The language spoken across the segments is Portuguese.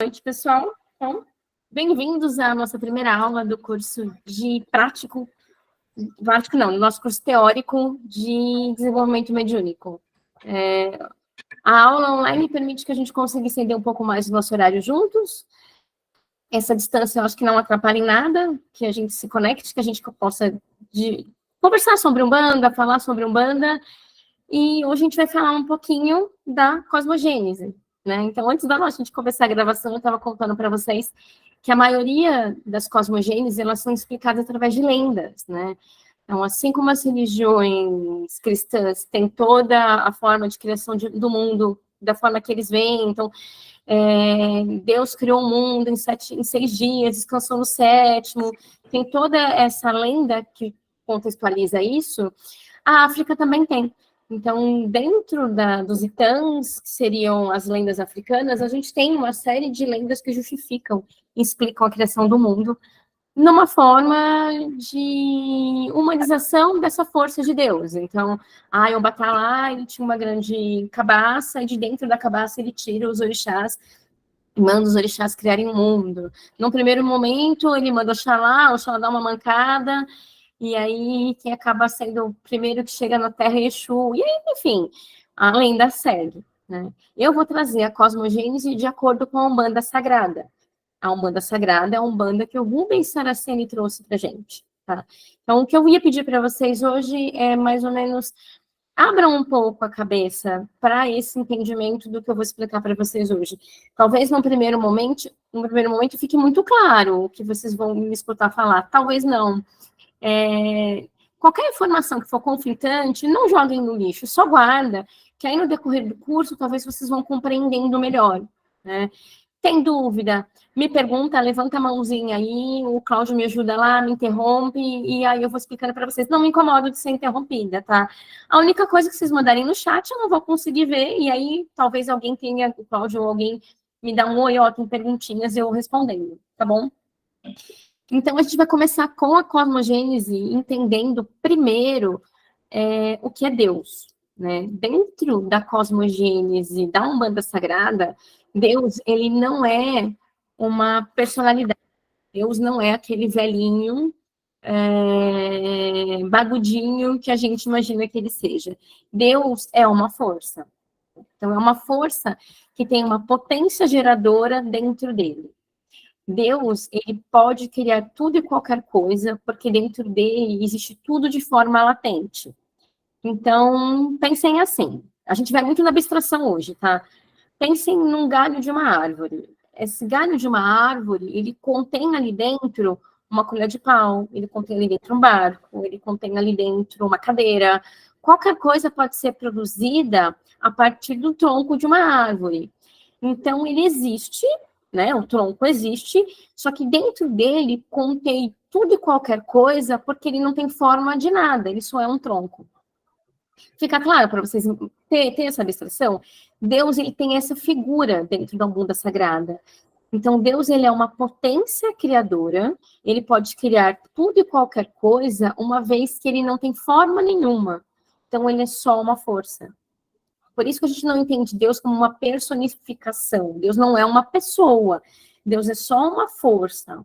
Noite, pessoal. Então, bem-vindos à nossa primeira aula do curso de prático não, do nosso curso teórico de desenvolvimento mediúnico. A aula online permite que a gente consiga estender um pouco mais o nosso horário juntos. Essa distância eu acho que não atrapalha em nada, que a gente se conecte, que a gente possa conversar sobre Umbanda, falar sobre Umbanda. E hoje a gente vai falar um pouquinho da cosmogênese, né? Então, antes da gente começar a gravação, eu estava contando para vocês que a maioria das cosmogêneses, elas são explicadas através de lendas, né? Então, assim como as religiões cristãs têm toda a forma de criação do mundo, da forma que eles veem, então, Deus criou o mundo em 6 dias, descansou no 7º, tem toda essa lenda que contextualiza isso, a África também tem. Então, dentro dos Itãs, que seriam as lendas africanas, a gente tem uma série de lendas que justificam, explicam a criação do mundo, numa forma de humanização dessa força de Deus. Então, o Batalá, ele tinha uma grande cabaça, e de dentro da cabaça ele tira os orixás, manda os orixás criarem um mundo. Num primeiro momento, ele manda o Oxalá dá uma mancada, e aí quem acaba sendo o primeiro que chega na Terra é Exu, e aí, enfim, a lenda segue, né? Eu vou trazer a cosmogênese de acordo com a Umbanda Sagrada. A Umbanda Sagrada é a Umbanda que o Rubens Saraceni trouxe pra gente, tá? Então, o que eu ia pedir para vocês hoje é mais ou menos abram um pouco a cabeça para esse entendimento do que eu vou explicar para vocês hoje. Talvez no primeiro momento fique muito claro o que vocês vão me escutar falar, talvez não. Qualquer informação que for conflitante, não joguem no lixo, só guarda, que aí no decorrer do curso, talvez vocês vão compreendendo melhor, né? Tem dúvida? Me pergunta, levanta a mãozinha aí, o Cláudio me ajuda lá, me interrompe, e aí eu vou explicando para vocês. Não me incomodo de ser interrompida, tá? A única coisa que vocês mandarem no chat, eu não vou conseguir ver, e aí talvez alguém tenha, o Cláudio ou alguém me dá um oi, tem perguntinhas, eu respondendo, tá bom? Então, a gente vai começar com a cosmogênese, entendendo primeiro o que é Deus, né? Dentro da cosmogênese da Umbanda Sagrada, Deus, ele não é uma personalidade. Deus não é aquele velhinho bagudinho que a gente imagina que ele seja. Deus é uma força. Então, é uma força que tem uma potência geradora dentro dele. Deus, ele pode criar tudo e qualquer coisa, porque dentro dele existe tudo de forma latente. Então, pensem assim. A gente vai muito na abstração hoje, tá? Pensem num galho de uma árvore. Esse galho de uma árvore, ele contém ali dentro uma colher de pau, ele contém ali dentro um barco, ele contém ali dentro uma cadeira. Qualquer coisa pode ser produzida a partir do tronco de uma árvore. Então, ele existe, né? O tronco existe, só que dentro dele contém tudo e qualquer coisa, porque ele não tem forma de nada, ele só é um tronco. Fica claro para vocês ter essa abstração? Deus, ele tem essa figura dentro da Umbanda Sagrada. Então, Deus, ele é uma potência criadora, ele pode criar tudo e qualquer coisa, uma vez que ele não tem forma nenhuma. Então, ele é só uma força. Por isso que a gente não entende Deus como uma personificação. Deus não é uma pessoa. Deus é só uma força,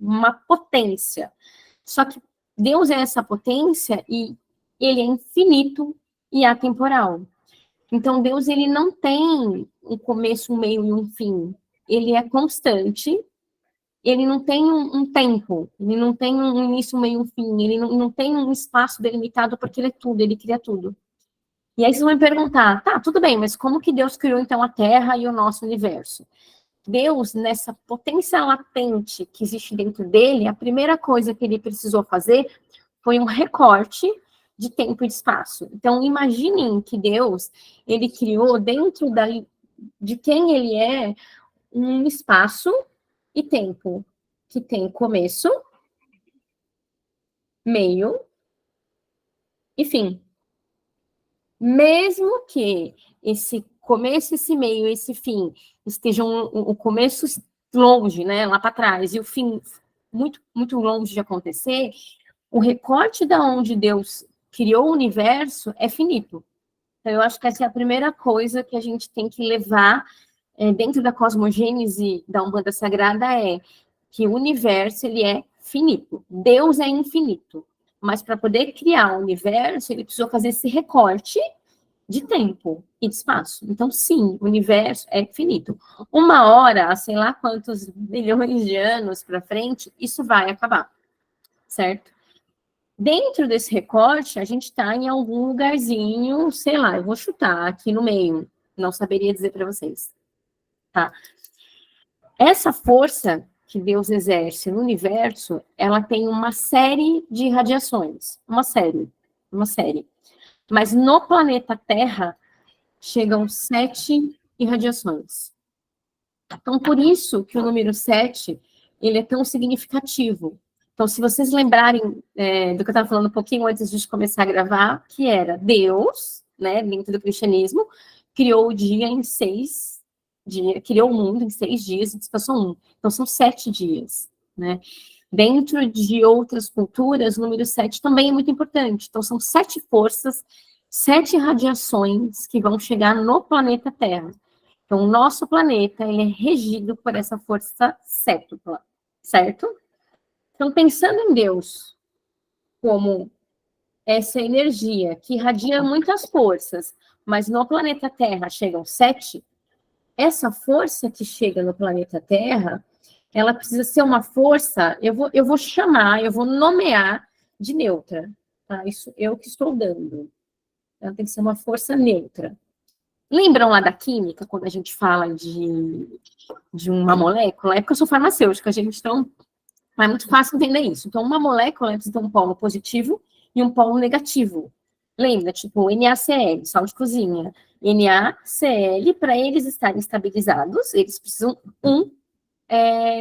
uma potência. Só que Deus é essa potência e ele é infinito e atemporal. Então, Deus, ele não tem um começo, um meio e um fim. Ele é constante, ele não tem um tempo, ele não tem um início, um meio e um fim, ele não tem um espaço delimitado, porque ele é tudo, ele cria tudo. E aí vocês vão me perguntar, tá, tudo bem, mas como que Deus criou, então, a Terra e o nosso universo? Deus, nessa potência latente que existe dentro dele, a primeira coisa que ele precisou fazer foi um recorte de tempo e de espaço. Então, imaginem que Deus, ele criou dentro de quem ele é um espaço e tempo que tem começo, meio e fim. Mesmo que esse começo, esse meio, esse fim estejam o começo longe, né, lá para trás, e o fim muito, muito longe de acontecer, o recorte da onde Deus criou o universo é finito. Então, eu acho que essa é a primeira coisa que a gente tem que levar dentro da cosmogênese da Umbanda Sagrada é que o universo, ele é finito. Deus é infinito. Mas para poder criar o universo, ele precisou fazer esse recorte de tempo e de espaço. Então, sim, o universo é finito. Uma hora, sei lá quantos milhões de anos para frente, isso vai acabar, certo? Dentro desse recorte, a gente está em algum lugarzinho, sei lá, eu vou chutar aqui no meio, não saberia dizer para vocês, tá? Essa força que Deus exerce no universo, ela tem uma série de radiações, uma série. Mas no planeta Terra, chegam 7 irradiações. Então, por isso que o número 7, ele é tão significativo. Então, se vocês lembrarem do que eu estava falando um pouquinho antes de começar a gravar, que era Deus, né, dentro do cristianismo, criou o dia em 6 dias, criou o mundo em 6 dias e descansou 1. Então, são 7 dias, né? Dentro de outras culturas, o número 7 também é muito importante. Então, são 7 forças, 7 radiações que vão chegar no planeta Terra. Então, o nosso planeta, ele é regido por essa força sétupla, certo? Então, pensando em Deus como essa energia que irradia muitas forças, mas no planeta Terra chegam 7, essa força que chega no planeta Terra, ela precisa ser uma força, eu vou nomear de neutra, tá? Isso eu que estou dando. Ela tem que ser uma força neutra. Lembram lá da química, quando a gente fala de uma molécula? É porque eu sou farmacêutica, gente, então é muito fácil entender isso. Então, uma molécula precisa ter um polo positivo e um polo negativo. Lembra? Tipo, NaCl, sal de cozinha. NaCl, para eles estarem estabilizados, eles precisam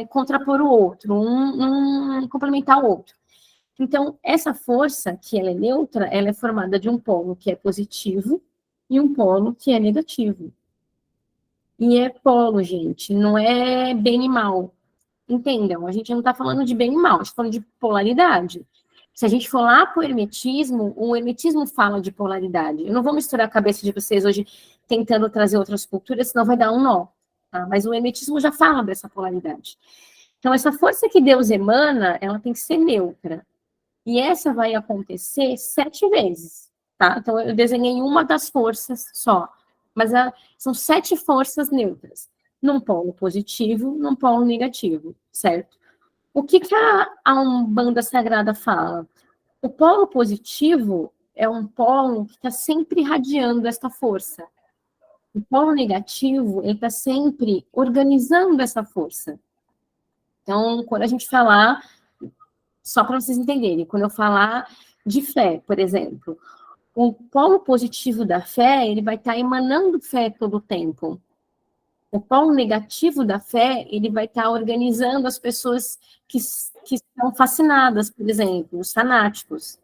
contrapor o outro, um complementar o outro. Então, essa força, que ela é neutra, ela é formada de um polo que é positivo e um polo que é negativo. E é polo, gente, não é bem e mal. Entendam, a gente não está falando de bem e mal, a gente está falando de polaridade. Se a gente for lá para o hermetismo fala de polaridade. Eu não vou misturar a cabeça de vocês hoje tentando trazer outras culturas, senão vai dar um nó. Tá? Mas o hermetismo já fala dessa polaridade. Então, essa força que Deus emana, ela tem que ser neutra. E essa vai acontecer 7 vezes, tá? Então, eu desenhei uma das forças só. Mas são 7 forças neutras. Num polo positivo, num polo negativo, certo? O que a Umbanda Sagrada fala? O polo positivo é um polo que está sempre irradiando esta força. O polo negativo, ele está sempre organizando essa força. Então, quando a gente falar, só para vocês entenderem, quando eu falar de fé, por exemplo, o polo positivo da fé, ele vai estar emanando fé todo o tempo. O polo negativo da fé, ele vai estar organizando as pessoas que estão fascinadas, por exemplo, os fanáticos.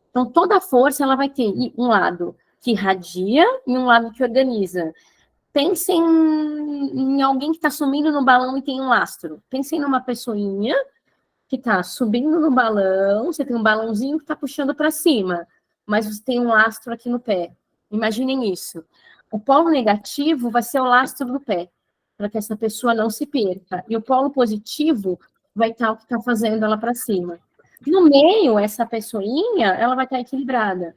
Então, toda a força, ela vai ter um lado que irradia e um lado que organiza. Pensem em alguém que está subindo no balão e tem um lastro. Pensem numa pessoinha que está subindo no balão, você tem um balãozinho que está puxando para cima, mas você tem um lastro aqui no pé. Imaginem isso. O polo negativo vai ser o lastro do pé, para que essa pessoa não se perca. E o polo positivo vai estar o que está fazendo ela para cima. No meio, essa pessoinha, ela vai estar equilibrada.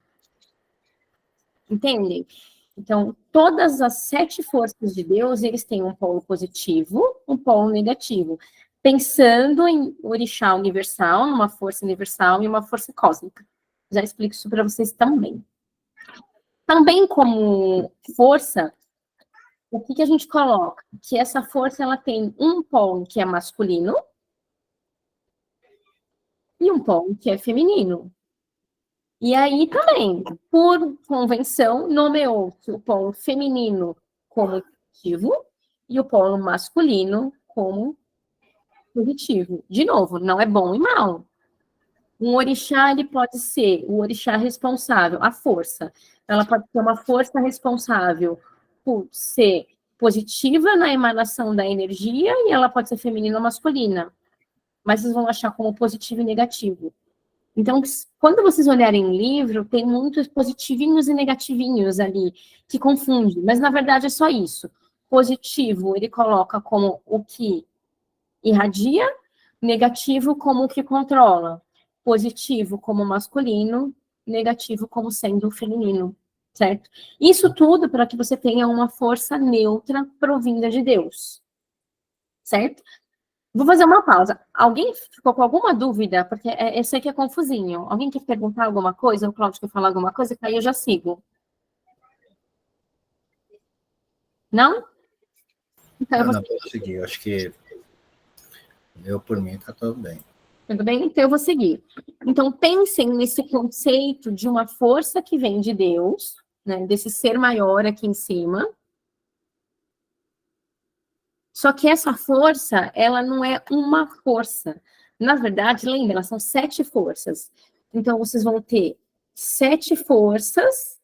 Entendem? Então, todas as 7 forças de Deus, eles têm um polo positivo, um polo negativo. Pensando em orixá universal, numa força universal e uma força cósmica. Já explico isso para vocês também. Também como força, o que a gente coloca? Que essa força, ela tem um polo que é masculino e um polo que é feminino. E aí também, por convenção, nomeou-se o polo feminino como positivo e o polo masculino como positivo. De novo, não é bom e mal. Um orixá, ele pode ser o orixá responsável, a força. Ela pode ser uma força responsável por ser positiva na emanação da energia e ela pode ser feminina ou masculina. Mas vocês vão achar como positivo e negativo. Então, quando vocês olharem o livro, tem muitos positivinhos e negativinhos ali que confundem, mas na verdade é só isso. Positivo, ele coloca como o que irradia, negativo como o que controla, positivo como masculino, negativo como sendo feminino, certo? Isso tudo para que você tenha uma força neutra provinda de Deus, certo? Vou fazer uma pausa. Alguém ficou com alguma dúvida? Porque eu sei que é confusinho. Alguém quer perguntar alguma coisa? O Cláudio quer falar alguma coisa? Que aí eu já sigo. Não? Então eu Não, vou não, vou seguir. Eu acho que eu, por mim, tá tudo bem. Tudo bem? Então eu vou seguir. Então pensem nesse conceito de uma força que vem de Deus, né, desse ser maior aqui em cima. Só que essa força, ela não é uma força. Na verdade, lembra, elas são 7 forças. Então vocês vão ter 7 forças,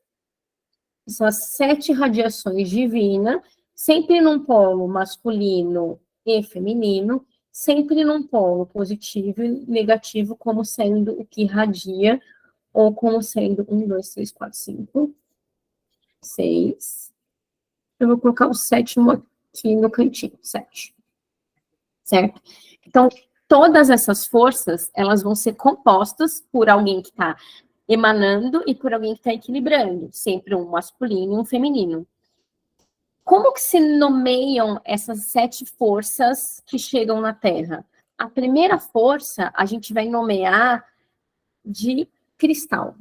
são as 7 radiações divinas, sempre num polo masculino e feminino, sempre num polo positivo e negativo, como sendo o que irradia, ou como sendo 1, 2, 3, 4, 5, 6. Eu vou colocar o 7º aqui no cantinho, 7. Certo? Então, todas essas forças, elas vão ser compostas por alguém que está emanando e por alguém que está equilibrando, sempre um masculino e um feminino. Como que se nomeiam essas 7 forças que chegam na Terra? A primeira força a gente vai nomear de cristal.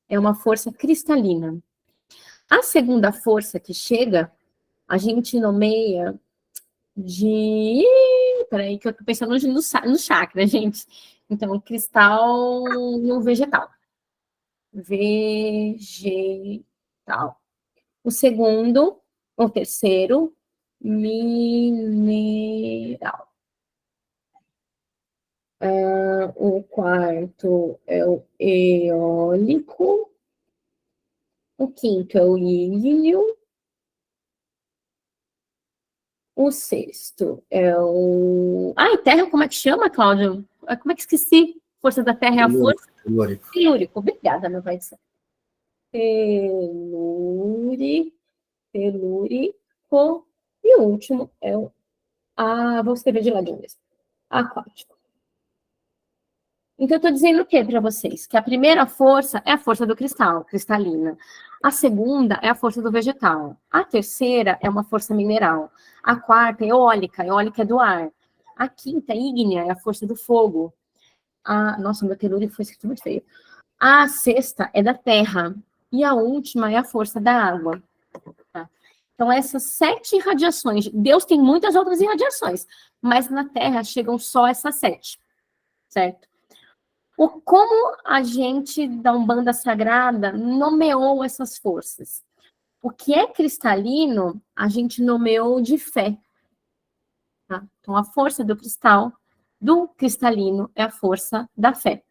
É uma força cristalina. A segunda força que chega, a gente nomeia de... Peraí, que eu tô pensando no chakra, gente. Então, cristal no vegetal. Vegetal. O terceiro, mineral. O quarto é o eólico. O quinto é o ígneo. O sexto é o... Ai, terra, como é que chama, Cláudio? Como é que esqueci? Força da terra é a força? Telúrico. Telúrico. Obrigada, meu pai do céu. Telúrico. E o último é o... vou escrever de ladinho mesmo. Aquático. Então, eu estou dizendo o quê para vocês? Que a primeira força é a força do cristal, cristalina. A segunda é a força do vegetal. A terceira é uma força mineral. A quarta é eólica, eólica é do ar. A quinta, ígnea, é a força do fogo. Nossa, meu telúrico foi escrito muito feio. A sexta é da terra. E a última é a força da água. Tá? Então, essas 7 irradiações. Deus tem muitas outras irradiações, mas na Terra chegam só essas 7, certo? Como a gente da Umbanda Sagrada nomeou essas forças? O que é cristalino, a gente nomeou de fé. Tá? Então, a força do cristal, do cristalino, é a força da fé.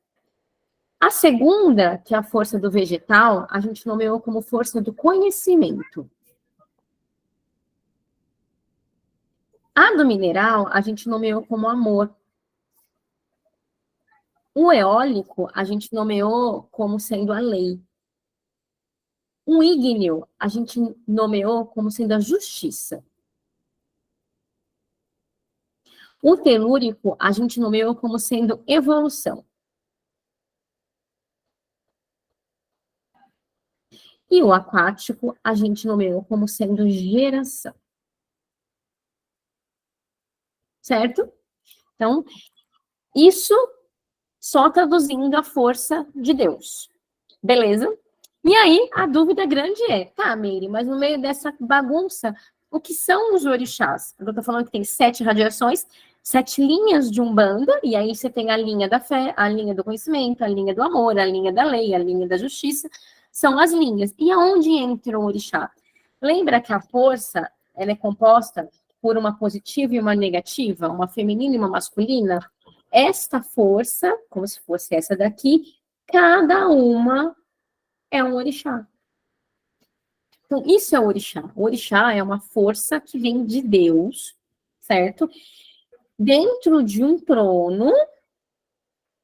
A segunda, que é a força do vegetal, a gente nomeou como força do conhecimento. A do mineral, a gente nomeou como amor. O eólico, a gente nomeou como sendo a lei. O ígneo, a gente nomeou como sendo a justiça. O telúrico, a gente nomeou como sendo evolução. E o aquático, a gente nomeou como sendo geração. Certo? Então, isso só traduzindo a força de Deus. Beleza? E aí, a dúvida grande é, tá, Meire, mas no meio dessa bagunça, o que são os orixás? Eu tô falando que tem 7 radiações, 7 linhas de Umbanda, e aí você tem a linha da fé, a linha do conhecimento, a linha do amor, a linha da lei, a linha da justiça, são as linhas. E aonde entra o orixá? Lembra que a força, ela é composta por uma positiva e uma negativa, uma feminina e uma masculina? Esta força, como se fosse essa daqui, cada uma é um orixá. Então, isso é o orixá. O orixá é uma força que vem de Deus, certo? Dentro de um trono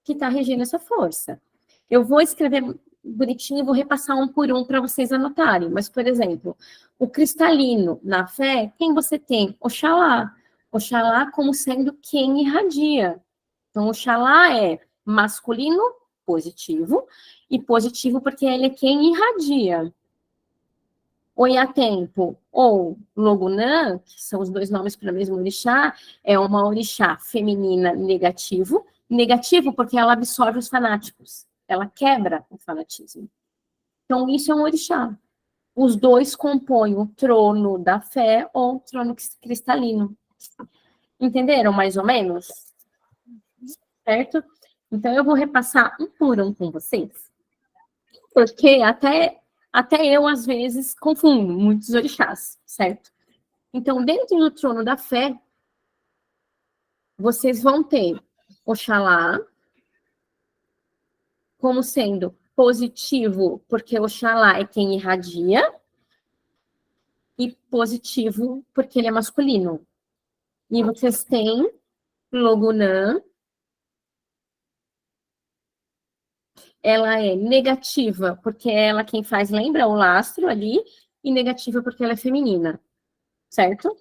que está regendo essa força. Eu vou escrever bonitinho e vou repassar um por um para vocês anotarem. Mas, por exemplo, o cristalino na fé, quem você tem? Oxalá. Oxalá como sendo quem irradia. Então, Oxalá é masculino, positivo, e positivo porque ele é quem irradia. Oiatempo ou Logunã, que são os dois nomes para o mesmo orixá, é uma orixá feminina negativo. Negativo porque ela absorve os fanáticos. Ela quebra o fanatismo. Então, isso é um orixá. Os dois compõem o trono da fé ou o trono cristalino. Entenderam, mais ou menos? Certo? Então, eu vou repassar um por um com vocês, porque até eu, às vezes, confundo muitos orixás, certo? Então, dentro do trono da fé, vocês vão ter Oxalá como sendo positivo, porque Oxalá é quem irradia, e positivo, porque ele é masculino. E vocês têm Logunã, ela é negativa, porque ela quem faz, lembra o lastro ali, e negativa porque ela é feminina, certo?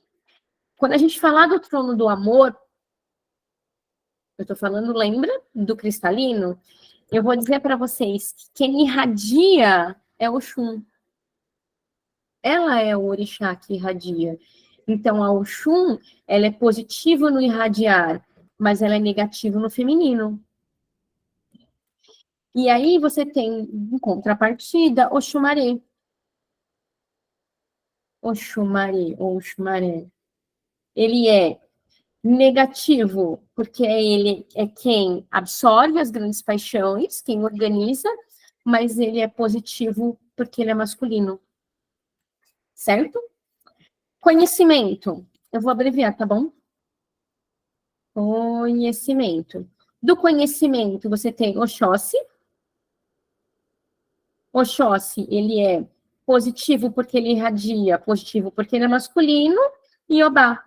Quando a gente falar do trono do amor, eu tô falando, lembra, do cristalino, eu vou dizer para vocês que quem irradia é Oxum. Ela é o orixá que irradia. Então, a Oxum, ela é positiva no irradiar, mas ela é negativa no feminino. E aí você tem, em contrapartida, Oxumaré. Oxumaré, Oxumaré. Ele é negativo, porque ele é quem absorve as grandes paixões, quem organiza, mas ele é positivo porque ele é masculino. Certo? Conhecimento. Eu vou abreviar, tá bom? Conhecimento. Do conhecimento, você tem Oxóssi. Oxóssi, ele é positivo porque ele irradia, positivo porque ele é masculino, e Obá,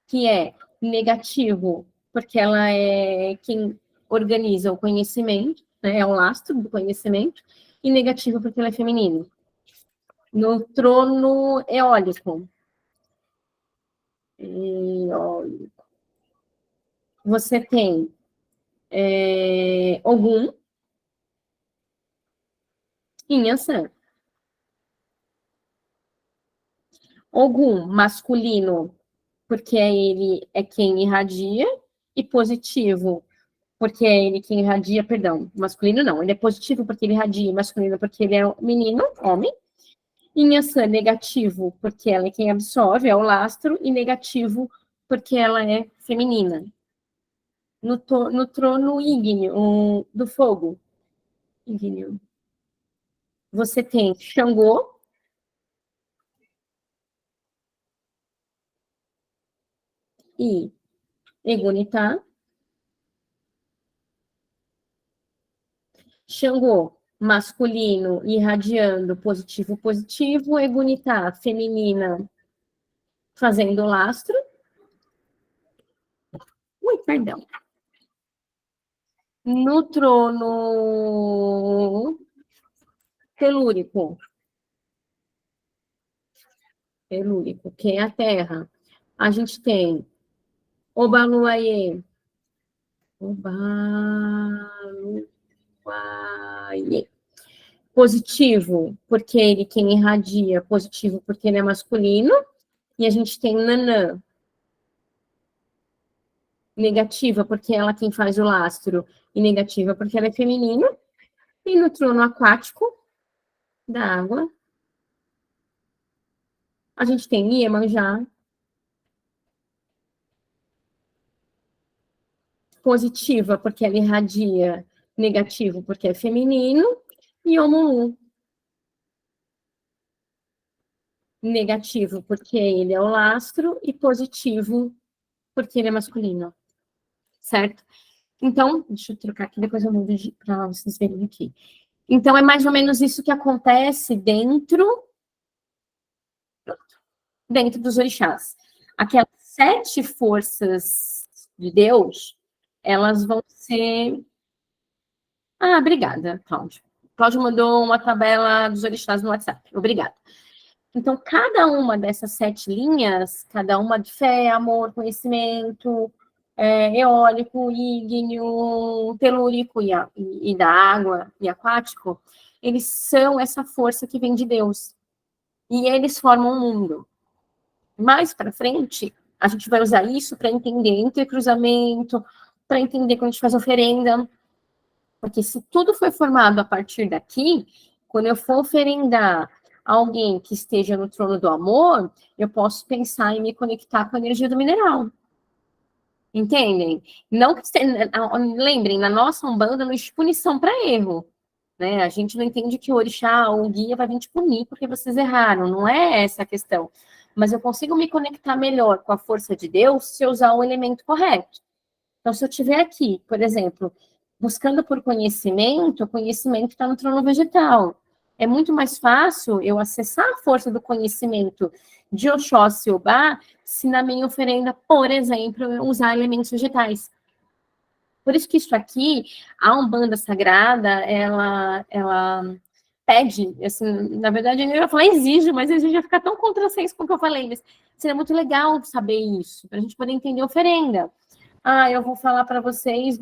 que é negativo porque ela é quem organiza o conhecimento, né, é o lastro do conhecimento, e negativo porque ela é feminino. No trono eólico, você tem Ogum, Inhaçã. Ogum, masculino, porque ele é quem irradia, e positivo, porque é ele quem irradia, perdão, masculino não, ele é positivo porque ele irradia, masculino porque ele é menino, homem. Inhaçã, negativo, porque ela é quem absorve, é o lastro, e negativo porque ela é feminina. No trono ígneo, do fogo, ígneo, você tem Xangô, e Egunitá. Xangô, masculino, irradiando positivo, positivo. Egunitá, feminina, fazendo lastro. Ui, perdão. No trono telúrico, que é a Terra, a gente tem Obaluayê, Obaluayê, positivo, porque ele quem irradia, positivo porque ele é masculino, e a gente tem Nanã, negativa porque ela quem faz o lastro, e negativa porque ela é feminina, e no trono aquático da água, a gente tem Iemanjá, positiva porque ela irradia, negativo porque é feminino, e Omulu, negativo porque ele é o lastro, e positivo porque ele é masculino, certo? Então, deixa eu trocar aqui, depois eu mudo para vocês verem aqui. Então, é mais ou menos isso que acontece dentro dos orixás. Aquelas 7 forças de Deus, elas vão ser... Ah, obrigada, Cláudio. Cláudio mandou uma tabela dos orixás no WhatsApp. Obrigada. Então, cada uma dessas 7 linhas, cada uma de fé, amor, conhecimento, eólico, ígneo, telúrico e da água e aquático, eles são essa força que vem de Deus. E eles formam o mundo. Mais para frente, a gente vai usar isso para entender intercruzamento, para entender quando a gente faz oferenda. Porque se tudo foi formado a partir daqui, quando eu for oferendar alguém que esteja no trono do amor, eu posso pensar em me conectar com a energia do mineral. Entendem? Não que, lembrem, na nossa Umbanda não existe punição para erro. Né? A gente não entende que o orixá ou o guia vai vir te punir porque vocês erraram. Não é essa a questão. Mas eu consigo me conectar melhor com a força de Deus se eu usar o elemento correto. Então, se eu estiver aqui, por exemplo, buscando por conhecimento, o conhecimento está no trono vegetal. É muito mais fácil eu acessar a força do conhecimento de Oxóssi e Obá se na minha oferenda, por exemplo, eu usar elementos vegetais. Por isso que isso aqui, a Umbanda Sagrada, ela pede, assim, na verdade, eu ia falar exige, mas exige ficar tão contrassenso com o que eu falei, mas seria muito legal saber isso, para a gente poder entender a oferenda. Eu vou falar para vocês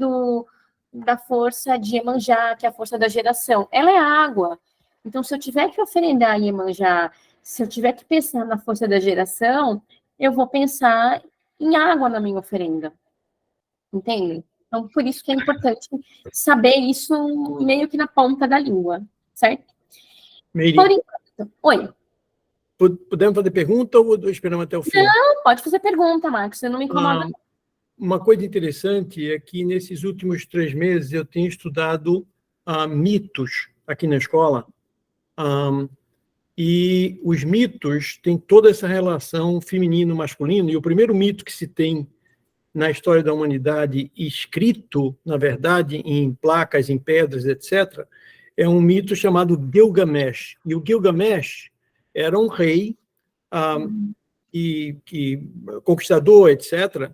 da força de Iemanjá, que é a força da geração. Ela é água. Então, se eu tiver que oferendar Iemanjá, se eu tiver que pensar na força da geração, eu vou pensar em água na minha oferenda. Entendem? Então, por isso que é importante saber isso meio que na ponta da língua, certo? Meire, por enquanto. Oi. Podemos fazer pergunta ou esperamos até o fim? Não, pode fazer pergunta, Marcos, você não me incomoda. Uma coisa interessante é que nesses últimos 3 meses eu tenho estudado mitos aqui na escola, e os mitos têm toda essa relação feminino-masculino, e o primeiro mito que se tem na história da humanidade, escrito, na verdade, em placas, em pedras, etc., é um mito chamado Gilgamesh. E o Gilgamesh era um rei conquistador, etc.,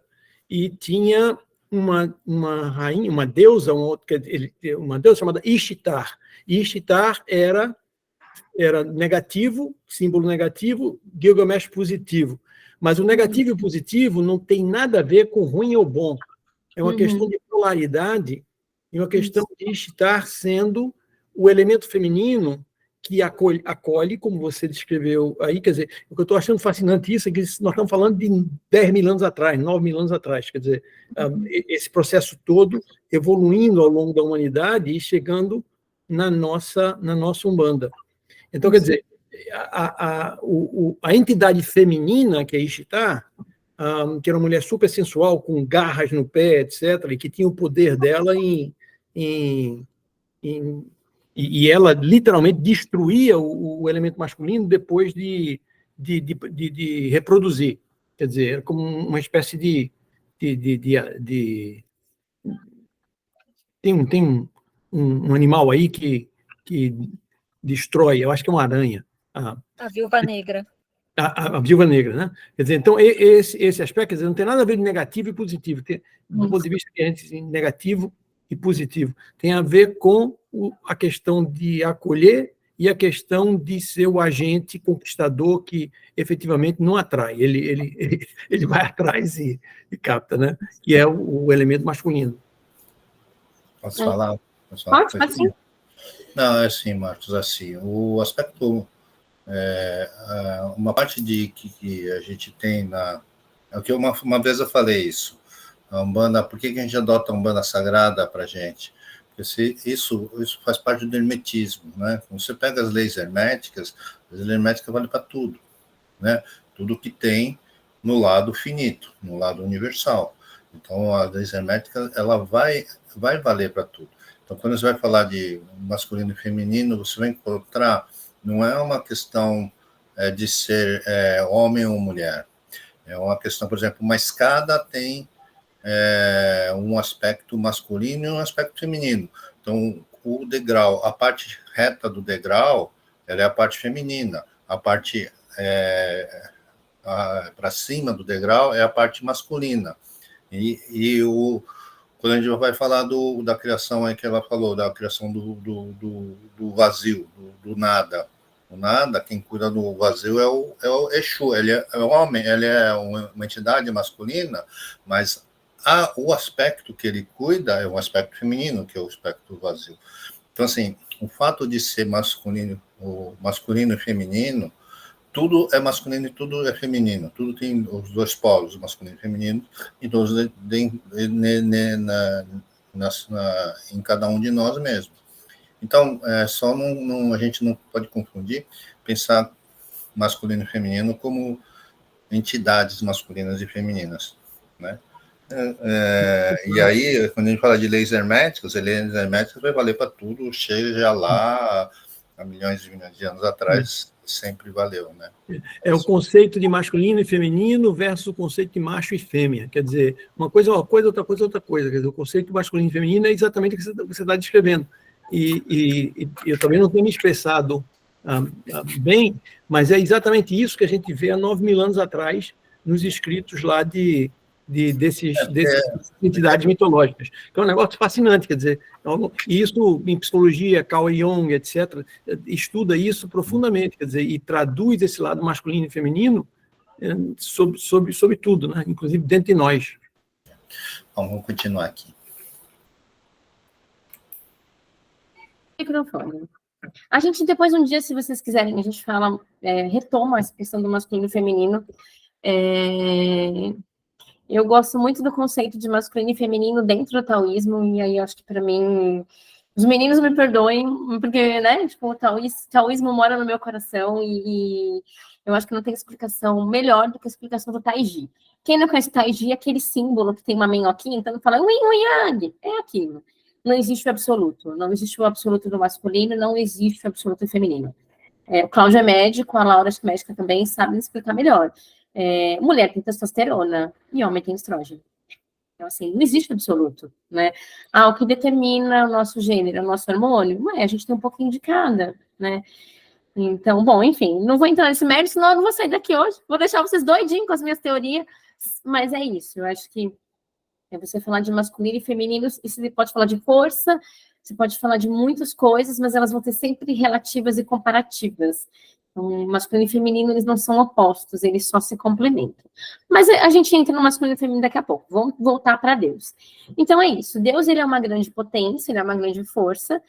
e tinha uma rainha, uma deusa chamada Ishtar. Ishtar era negativo, símbolo negativo, Gilgamesh positivo. Mas o negativo e o positivo não tem nada a ver com ruim ou bom. É uma questão de polaridade e uma questão de estar sendo o elemento feminino que acolhe, como você descreveu aí. Quer dizer, o que eu estou achando fascinante isso é que nós estamos falando de 10 mil anos atrás, 9 mil anos atrás. Quer dizer, esse processo todo evoluindo ao longo da humanidade e chegando na nossa Umbanda. Então, quer dizer, a entidade feminina, que é Ishtar, que era uma mulher super sensual, com garras no pé, etc., e que tinha o poder dela e ela literalmente destruía o elemento masculino depois de reproduzir. Quer dizer, era como uma espécie de tem um animal aí que destrói, eu acho que é uma aranha. A Viúva Negra. A Viúva Negra, né? Quer dizer, então, esse aspecto, quer dizer, não tem nada a ver de negativo e positivo. Do ponto de vista que a gente negativo e positivo. Tem a ver com a questão de acolher e a questão de ser o agente conquistador que efetivamente não atrai. Ele vai atrás e capta, né? Que é o elemento masculino. Posso falar? Pode sim. Não, é assim, Marcos, assim, o aspecto, uma parte que a gente tem é o que uma vez eu falei isso, a Umbanda, por que a gente adota a Umbanda sagrada para a gente? Porque isso faz parte do hermetismo, né? Quando você pega as leis herméticas valem para tudo, né? Tudo que tem no lado finito, no lado universal. Então, a lei hermética, ela vai valer para tudo. Então, quando você vai falar de masculino e feminino, você vai encontrar, não é uma questão de ser homem ou mulher. É uma questão, por exemplo, uma escada tem um aspecto masculino e um aspecto feminino. Então, o degrau, a parte reta do degrau, ela é a parte feminina. A parte para cima do degrau é a parte masculina. depois a gente vai falar da criação aí que ela falou, da criação do vazio, do nada. O nada, quem cuida do vazio é o Exu, ele é homem, ele é uma entidade masculina, mas o aspecto que ele cuida é um aspecto feminino, que é o aspecto do vazio. Então, assim, o fato de ser masculino e feminino, tudo é masculino e tudo é feminino, tudo tem os dois polos, masculino e feminino, e todos em cada um de nós mesmos. Então, só a gente não pode confundir, pensar masculino e feminino como entidades masculinas e femininas, né? E aí, quando a gente fala de leis herméticos vai valer para tudo, já lá, há milhões e milhões de anos atrás, sempre valeu, né? É o conceito de masculino e feminino versus o conceito de macho e fêmea. Quer dizer, uma coisa é uma coisa, outra coisa é outra coisa. Quer dizer, o conceito de masculino e feminino é exatamente o que você está descrevendo. E eu também não tenho me expressado bem, mas é exatamente isso que a gente vê há 9.000 anos atrás nos escritos lá dessas entidades mitológicas, que é um negócio fascinante, quer dizer, e isso em psicologia, Carl Jung, etc., estuda isso profundamente, quer dizer, e traduz esse lado masculino e feminino sobre tudo, né? Inclusive dentro de nós. Vamos continuar aqui. Microfone. A gente, depois, um dia, se vocês quiserem, a gente fala, retoma essa questão do masculino e feminino. Eu gosto muito do conceito de masculino e feminino dentro do taoísmo, e aí eu acho que, para mim, os meninos me perdoem, porque, né, tipo, o taoísmo mora no meu coração, e eu acho que não tem explicação melhor do que a explicação do Taiji. Quem não conhece o Taiji é aquele símbolo que tem uma minhoquinha, então fala, yin yang, é aquilo. Não existe o absoluto. Não existe o absoluto do masculino, não existe o absoluto do feminino. O Cláudio é médico, a Laura é médica também, sabem explicar melhor. Mulher tem testosterona e homem tem estrógeno. Então, assim, não existe absoluto, né? O que determina o nosso gênero, o nosso hormônio, a gente tem um pouquinho de cada, né? Então, bom, enfim, não vou entrar nesse mérito, senão eu não vou sair daqui hoje. Vou deixar vocês doidinhos com as minhas teorias, mas é isso. Eu acho que você falar de masculino e feminino, você pode falar de força, você pode falar de muitas coisas, mas elas vão ter sempre relativas e comparativas. Então, masculino e feminino, eles não são opostos, eles só se complementam. Mas a gente entra no masculino e feminino daqui a pouco. Vamos voltar para Deus. Então, é isso. Deus, ele é uma grande potência, ele é uma grande força.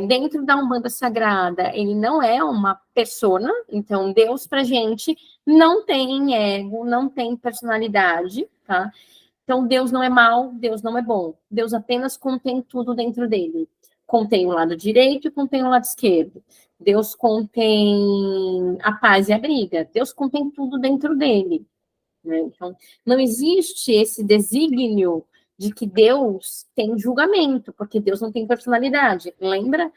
Dentro da Umbanda Sagrada, ele não é uma persona. Então, Deus, pra gente, não tem ego, não tem personalidade, tá? Então, Deus não é mal, Deus não é bom. Deus apenas contém tudo dentro dele. Contém o lado direito e contém o lado esquerdo. Deus contém a paz e a briga. Deus contém tudo dentro dele, né? Então, não existe esse desígnio de que Deus tem julgamento, porque Deus não tem personalidade. Lembra?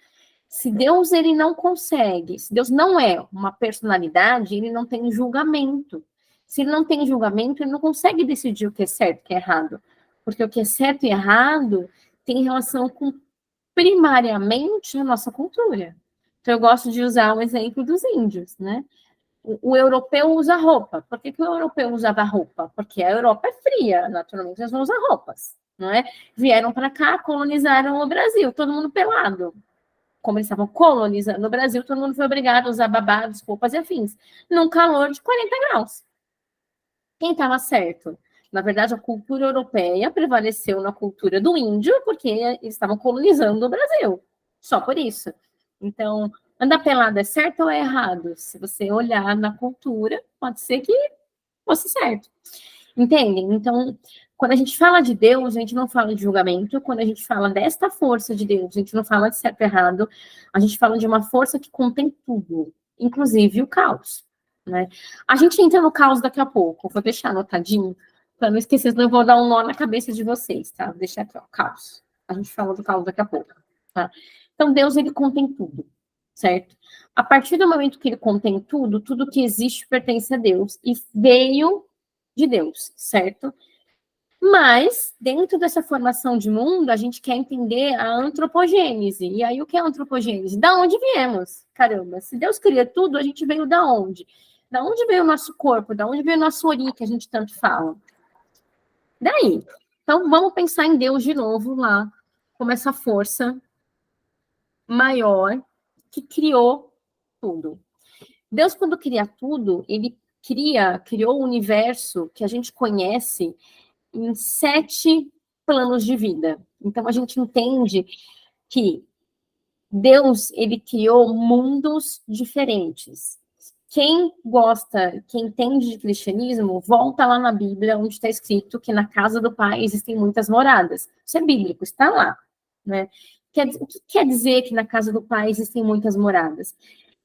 Se Deus ele não consegue, se Deus não é uma personalidade, ele não tem julgamento. Se ele não tem julgamento, ele não consegue decidir o que é certo e o que é errado. Porque o que é certo e errado tem relação com, primariamente, a nossa cultura. Então, eu gosto de usar o exemplo dos índios, né? O europeu usa roupa. Por que o europeu usava roupa? Porque a Europa é fria, naturalmente, eles vão usar roupas, não é? Vieram para cá, colonizaram o Brasil, todo mundo pelado. Como eles estavam colonizando o Brasil, todo mundo foi obrigado a usar babados, roupas e afins, num calor de 40 graus. Quem estava certo? Na verdade, a cultura europeia prevaleceu na cultura do índio, porque eles estavam colonizando o Brasil. Só por isso. Então, andar pelado é certo ou é errado? Se você olhar na cultura, pode ser que fosse certo. Entendem? Então, quando a gente fala de Deus, a gente não fala de julgamento. Quando a gente fala desta força de Deus, a gente não fala de certo e errado. A gente fala de uma força que contém tudo, inclusive o caos, né? A gente entra no caos daqui a pouco. Vou deixar anotadinho, para não esquecer, senão eu vou dar um nó na cabeça de vocês, tá? Vou deixar aqui, ó, caos. A gente fala do caos daqui a pouco, tá? Então, Deus, ele contém tudo, certo? A partir do momento que ele contém tudo, tudo que existe pertence a Deus e veio de Deus, certo? Mas, dentro dessa formação de mundo, a gente quer entender a antropogênese. E aí, o que é a antropogênese? Da onde viemos? Caramba, se Deus cria tudo, a gente veio da onde? Da onde veio o nosso corpo? Da onde veio o nosso ori, que a gente tanto fala? Daí. Então, vamos pensar em Deus de novo lá, como essa força maior que criou tudo. Deus, quando cria tudo, ele criou o universo que a gente conhece em 7 planos de vida. Então, a gente entende que Deus, ele criou mundos diferentes. Quem gosta, quem entende de cristianismo, volta lá na Bíblia, onde está escrito que na casa do Pai existem muitas moradas. Isso é bíblico, está lá, né? O que quer dizer que na casa do Pai existem muitas moradas?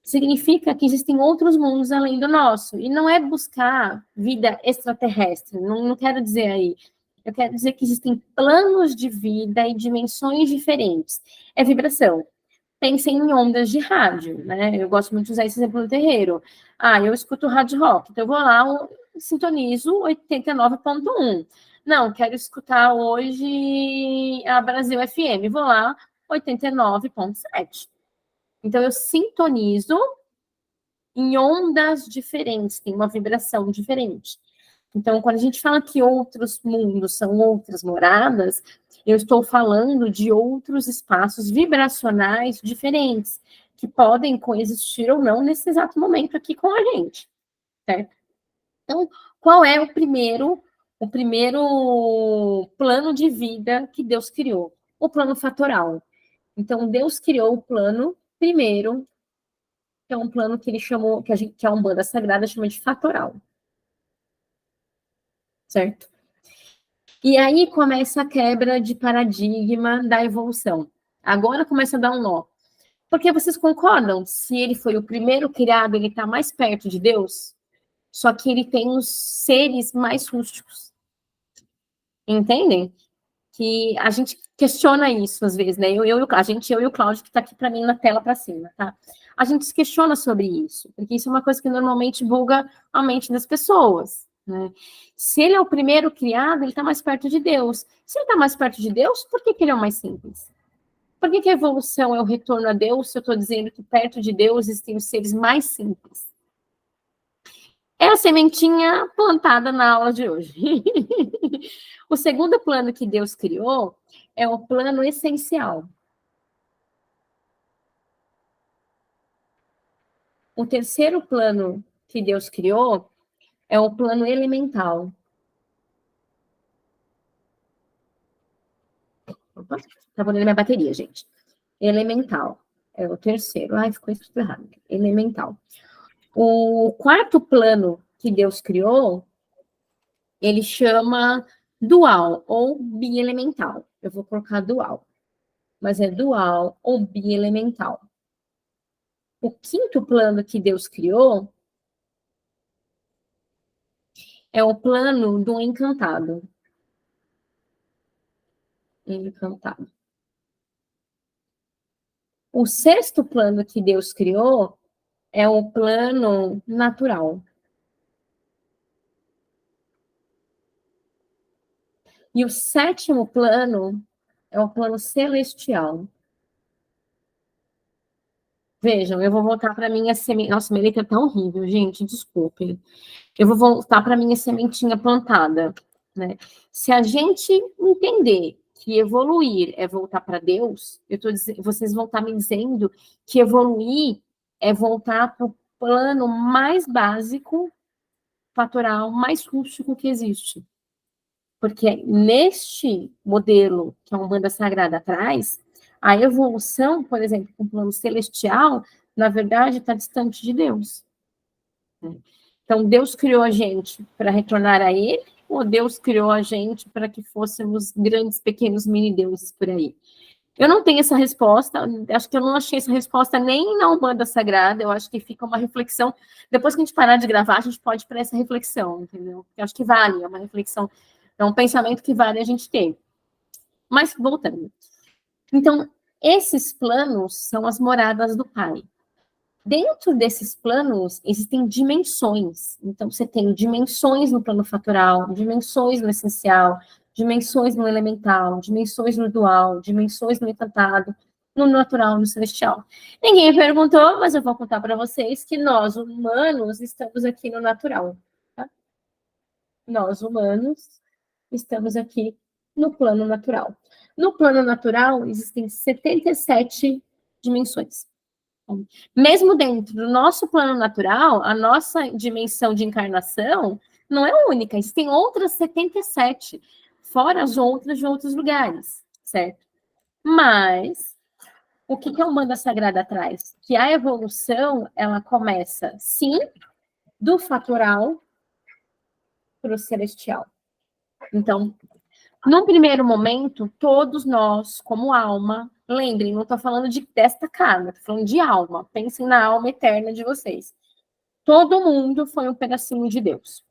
Significa que existem outros mundos além do nosso. E não é buscar vida extraterrestre, não quero dizer aí. Eu quero dizer que existem planos de vida e dimensões diferentes. É vibração. Pensem em ondas de rádio, né? Eu gosto muito de usar esse exemplo no terreiro. Eu escuto rádio rock, então eu vou lá, sintonizo 89.1. Não, quero escutar hoje a Brasil FM, vou lá, 89.7. Então, eu sintonizo em ondas diferentes, tem uma vibração diferente. Então, quando a gente fala que outros mundos são outras moradas, eu estou falando de outros espaços vibracionais diferentes, que podem coexistir ou não nesse exato momento aqui com a gente, certo? Então, qual é o primeiro plano de vida que Deus criou? O plano fatoral. Então, Deus criou o plano primeiro, que é um plano que ele chamou, que a Umbanda Sagrada chama de fatoral. Certo? E aí começa a quebra de paradigma da evolução. Agora começa a dar um nó. Porque vocês concordam? Se ele foi o primeiro criado, ele está mais perto de Deus, só que ele tem os seres mais rústicos. Entendem? Que a gente questiona isso às vezes, né? Eu e o Cláudio, que está aqui para mim na tela para cima, tá? A gente se questiona sobre isso, porque isso é uma coisa que normalmente buga a mente das pessoas, né? Se ele é o primeiro criado, ele está mais perto de Deus. Se ele está mais perto de Deus, por que ele é o mais simples? Por que a evolução é o retorno a Deus se eu estou dizendo que perto de Deus existem os seres mais simples? É a sementinha plantada na aula de hoje. O segundo plano que Deus criou é o plano essencial. O terceiro plano que Deus criou é o plano elemental. Opa, tá falando minha bateria, gente. Elemental. É o terceiro. Ai, ficou escrito errado. Elemental. O quarto plano que Deus criou, ele chama dual ou bielemental. Eu vou colocar dual. Mas é dual ou bielemental. O quinto plano que Deus criou é o plano do encantado. Encantado. O sexto plano que Deus criou é o plano natural. E o sétimo plano é o plano celestial. Vejam, eu vou voltar para minha sementinha. Nossa, minha letra tá horrível, gente, desculpem. Eu vou voltar para minha sementinha plantada, né? Se a gente entender que evoluir é voltar para Deus, vocês vão estar me dizendo que evoluir é voltar para o plano mais básico, fatoral, mais rústico que existe. Porque neste modelo que a Umbanda Sagrada traz, a evolução, por exemplo, com o plano celestial, na verdade, está distante de Deus. Então, Deus criou a gente para retornar a Ele, ou Deus criou a gente para que fôssemos grandes, pequenos mini-deuses por aí? Eu não tenho essa resposta, acho que eu não achei essa resposta nem na Umbanda Sagrada, eu acho que fica uma reflexão. Depois que a gente parar de gravar, a gente pode ir para essa reflexão, entendeu? Eu acho que vale, é uma reflexão, é um pensamento que vale a gente ter. Mas, voltando. Então, esses planos são as moradas do Pai. Dentro desses planos, existem dimensões. Então, você tem dimensões no plano fatoral, dimensões no essencial, dimensões no elemental, dimensões no dual, dimensões no encantado, no natural, no celestial. Ninguém perguntou, mas eu vou contar para vocês que nós, humanos, estamos aqui no natural. Tá? Nós, humanos, estamos aqui no plano natural. No plano natural, existem 77 dimensões. Mesmo dentro do nosso plano natural, a nossa dimensão de encarnação não é única, existem outras 77, fora as outras de outros lugares, certo? Mas, o que a Umbanda Sagrada traz? Que a evolução, ela começa, sim, do fatoral para o celestial. Então, num primeiro momento, todos nós, como alma, lembrem, não estou falando desta carne, estou falando de alma. Pensem na alma eterna de vocês. Todo mundo foi um pedacinho de Deus.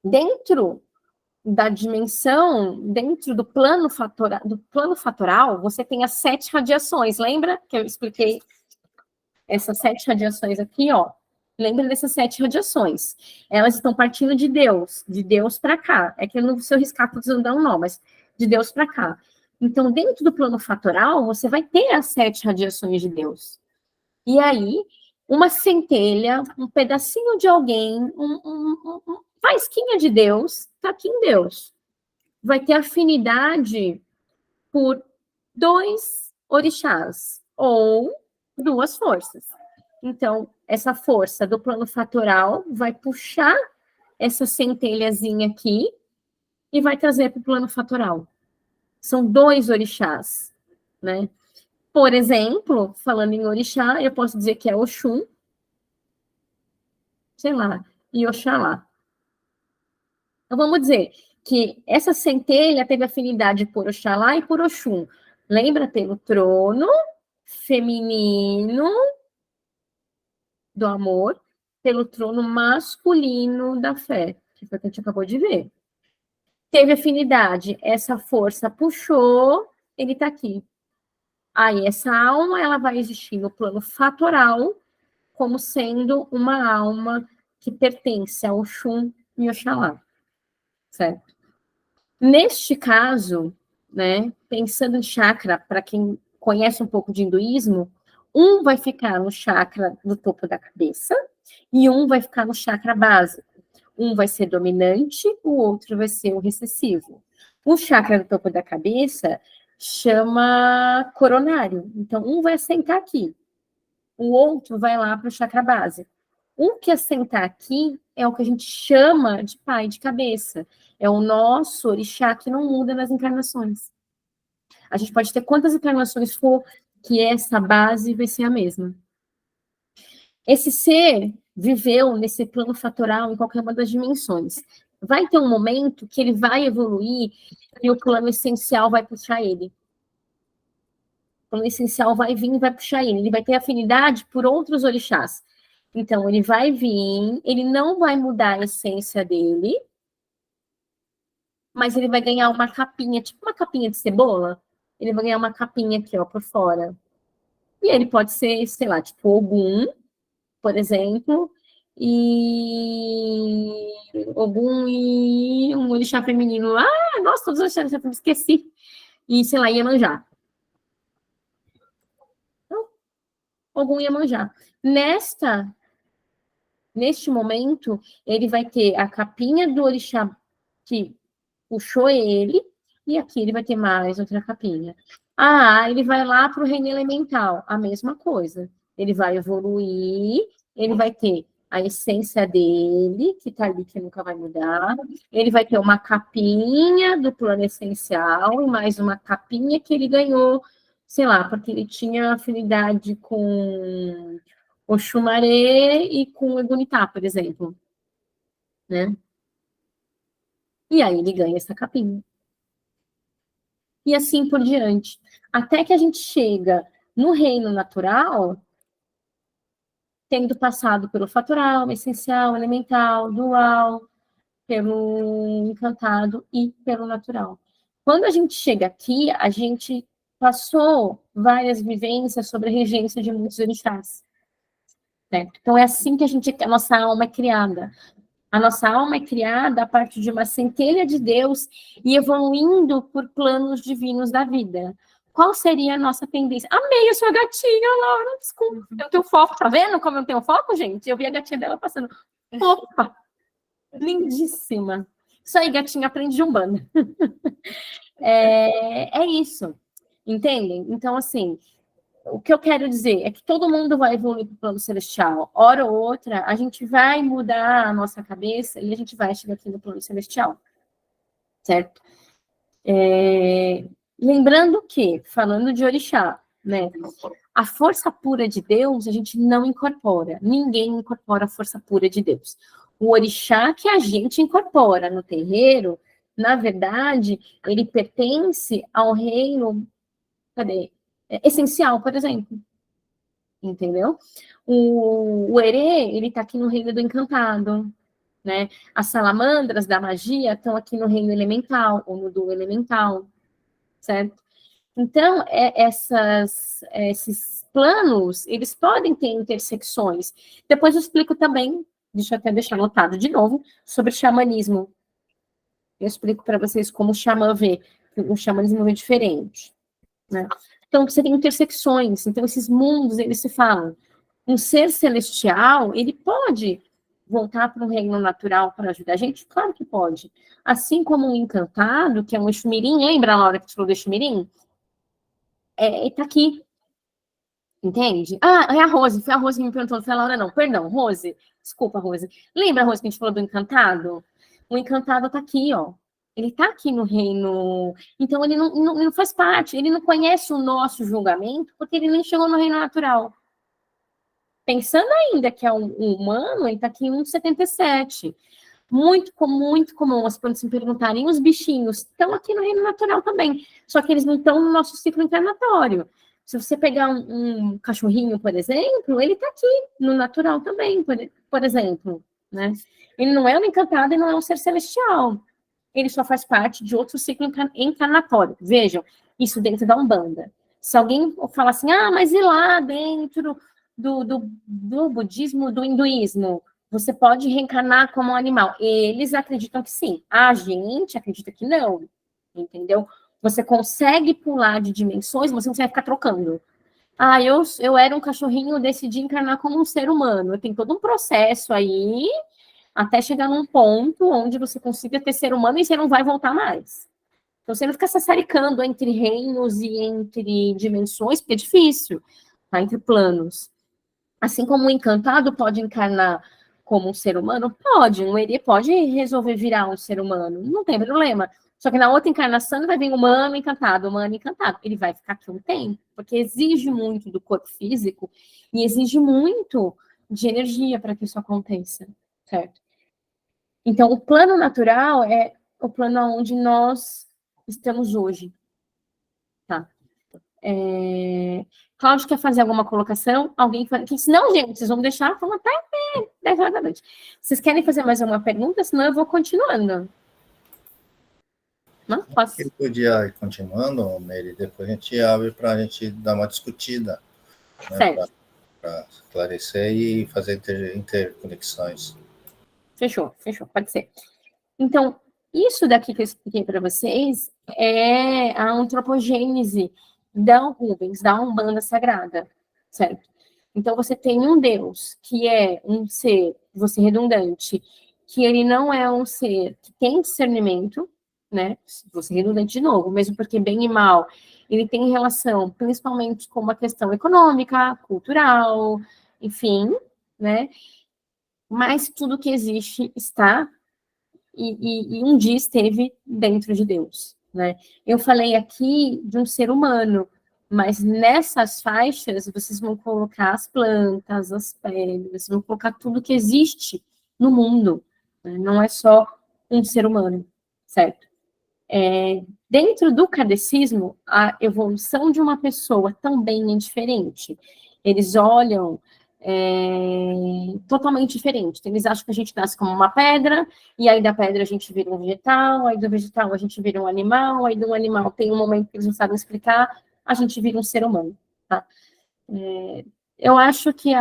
Dentro da dimensão, dentro do plano fatoral, você tem as 7 radiações. Lembra que eu expliquei essas 7 radiações aqui, ó? Lembra dessas 7 radiações. Elas estão partindo de Deus para cá. É que eu não, se eu riscar, não dá um nó, mas de Deus para cá. Então, dentro do plano fatoral, você vai ter as 7 radiações de Deus. E aí, uma centelha, um pedacinho de alguém, uma faísquinha de Deus, está aqui em Deus. Vai ter afinidade por 2 orixás, ou 2 forças. Então, essa força do plano fatoral vai puxar essa centelhazinha aqui e vai trazer para o plano fatoral. São 2 orixás, né? Por exemplo, falando em orixá, eu posso dizer que é Oxum, sei lá, e Oxalá. Então, vamos dizer que essa centelha teve afinidade por Oxalá e por Oxum. Lembra? Pelo trono feminino do amor, pelo trono masculino da fé, que foi o que a gente acabou de ver. Teve afinidade, essa força puxou, ele está aqui. Aí, essa alma, ela vai existir no plano fatoral, como sendo uma alma que pertence ao Oxum e Oxalá, certo? Neste caso, né, pensando em chakra, para quem conhece um pouco de hinduísmo, um vai ficar no chakra do topo da cabeça e um vai ficar no chakra básico. Um vai ser dominante, o outro vai ser o recessivo. O chakra do topo da cabeça chama coronário. Então, um vai assentar aqui, o outro vai lá para o chakra básico. O que assentar aqui é o que a gente chama de pai de cabeça. É o nosso orixá que não muda nas encarnações. A gente pode ter quantas encarnações for, que essa base vai ser a mesma. Esse ser viveu nesse plano fatoral em qualquer uma das dimensões. Vai ter um momento que ele vai evoluir e o plano essencial vai puxar ele. O plano essencial vai vir e vai puxar ele. Ele vai ter afinidade por outros orixás. Então, ele vai vir, ele não vai mudar a essência dele, mas ele vai ganhar uma capinha, tipo uma capinha de cebola. Ele vai ganhar uma capinha aqui, ó, por fora. E ele pode ser, sei lá, tipo Ogum, por exemplo, e Ogum e um orixá feminino. Ah, nossa, todos os orixás, eu esqueci. E, sei lá, Iemanjá. Então, Ogum e Iemanjá. Neste momento, ele vai ter a capinha do orixá que puxou ele, e aqui ele vai ter mais outra capinha. Ah, ele vai lá para o reino elemental, a mesma coisa. Ele vai evoluir, ele vai ter a essência dele, que está ali, que nunca vai mudar. Ele vai ter uma capinha do plano essencial, e mais uma capinha que ele ganhou, sei lá, porque ele tinha afinidade com Oxumaré e com Egunitá, por exemplo. Né? E aí ele ganha essa capinha. E assim por diante. Até que a gente chega no reino natural, tendo passado pelo fatoral, essencial, elemental, dual, pelo encantado e pelo natural. Quando a gente chega aqui, a gente passou várias vivências sobre a regência de muitos orixás. Certo? Então é assim que a nossa alma é criada. A nossa alma é criada a partir de uma centelha de Deus e evoluindo por planos divinos da vida. Qual seria a nossa tendência? Amei a sua gatinha, Laura, desculpa. Eu tenho foco, tá vendo como eu tenho foco, gente? Eu vi a gatinha dela passando. Opa! Lindíssima. Isso aí, gatinho, aprende de Umbanda. É isso, entendem? Então, assim, o que eu quero dizer é que todo mundo vai evoluir para o plano celestial. Hora ou outra, a gente vai mudar a nossa cabeça e a gente vai chegar aqui no plano celestial, certo? Lembrando que, falando de orixá, né, a força pura de Deus a gente não incorpora. Ninguém incorpora a força pura de Deus. O orixá que a gente incorpora no terreiro, na verdade, ele pertence ao reino, essencial, por exemplo. Entendeu? O Herê, ele está aqui no reino do encantado, né? As salamandras da magia estão aqui no reino elemental, ou no duo elemental, certo? Então, esses planos, eles podem ter intersecções. Depois eu explico também, deixa eu até deixar anotado de novo, sobre xamanismo. Eu explico para vocês como o xamã vê, o xamanismo é diferente, né? Então, você tem intersecções, então esses mundos, eles se falam. Um ser celestial, ele pode voltar para um reino natural para ajudar a gente? Claro que pode. Assim como um encantado, que é um Exumirim, lembra na hora que a gente falou do Exumirim? Ele está aqui, entende? Ah, é a Rose, foi a Rose que me perguntou, não foi a Laura não, perdão, Rose, desculpa, Rose. Lembra, Rose, que a gente falou do encantado? O encantado está aqui, ó. Ele está aqui no reino, então ele não faz parte, ele não conhece o nosso julgamento, porque ele nem chegou no reino natural. Pensando ainda que é um humano, ele está aqui em 1,77. Muito comum, quando se perguntarem, os bichinhos estão aqui no reino natural também, só que eles não estão no nosso ciclo encarnatório. Se você pegar um cachorrinho, por exemplo, ele está aqui no natural também, por exemplo, né? Ele não é um encantado, ele não é um ser celestial. Ele só faz parte de outro ciclo encarnatório. Vejam, isso dentro da Umbanda. Se alguém falar assim, mas e lá dentro do budismo, do hinduísmo, você pode reencarnar como um animal? Eles acreditam que sim. A gente acredita que não, entendeu? Você consegue pular de dimensões, você não vai ficar trocando. Eu era um cachorrinho, decidi encarnar como um ser humano. Tem todo um processo aí, até chegar num ponto onde você consiga ter ser humano e você não vai voltar mais. Então, você não fica sassaricando entre reinos e entre dimensões, porque é difícil, tá? Entre planos. Assim como o encantado pode encarnar como um ser humano, pode. Um Herê pode resolver virar um ser humano, não tem problema. Só que na outra encarnação vai vir humano encantado. Ele vai ficar aqui um tempo, porque exige muito do corpo físico e exige muito de energia para que isso aconteça, certo? Então, o plano natural é o plano onde nós estamos hoje, tá? Cláudio quer fazer alguma colocação? Alguém faz... Senão, gente, vocês vão deixar vamos até 10 horas da noite. Vocês querem fazer mais alguma pergunta? Senão eu vou continuando. Não? Posso? Eu podia ir continuando, Mary, depois a gente abre para a gente dar uma discutida, né, para esclarecer e fazer interconexões. Fechou, pode ser. Então, isso daqui que eu expliquei para vocês é a antropogênese da Rubens, da Umbanda Sagrada, certo? Então, você tem um Deus que é um ser, vou ser redundante, que ele não é um ser que tem discernimento, né? Vou ser redundante de novo, mesmo porque bem e mal, ele tem relação principalmente com uma questão econômica, cultural, enfim, né? Mas tudo que existe está e um dia esteve dentro de Deus, né? Eu falei aqui de um ser humano, mas nessas faixas vocês vão colocar as plantas, as peles, vocês vão colocar tudo que existe no mundo, né? Não é só um ser humano, certo? Dentro do kardecismo, a evolução de uma pessoa também é diferente. Eles olham totalmente diferente. Então, eles acham que a gente nasce como uma pedra, e aí da pedra a gente vira um vegetal, aí do vegetal a gente vira um animal, aí do animal tem um momento que eles não sabem explicar, a gente vira um ser humano, tá? Eu acho que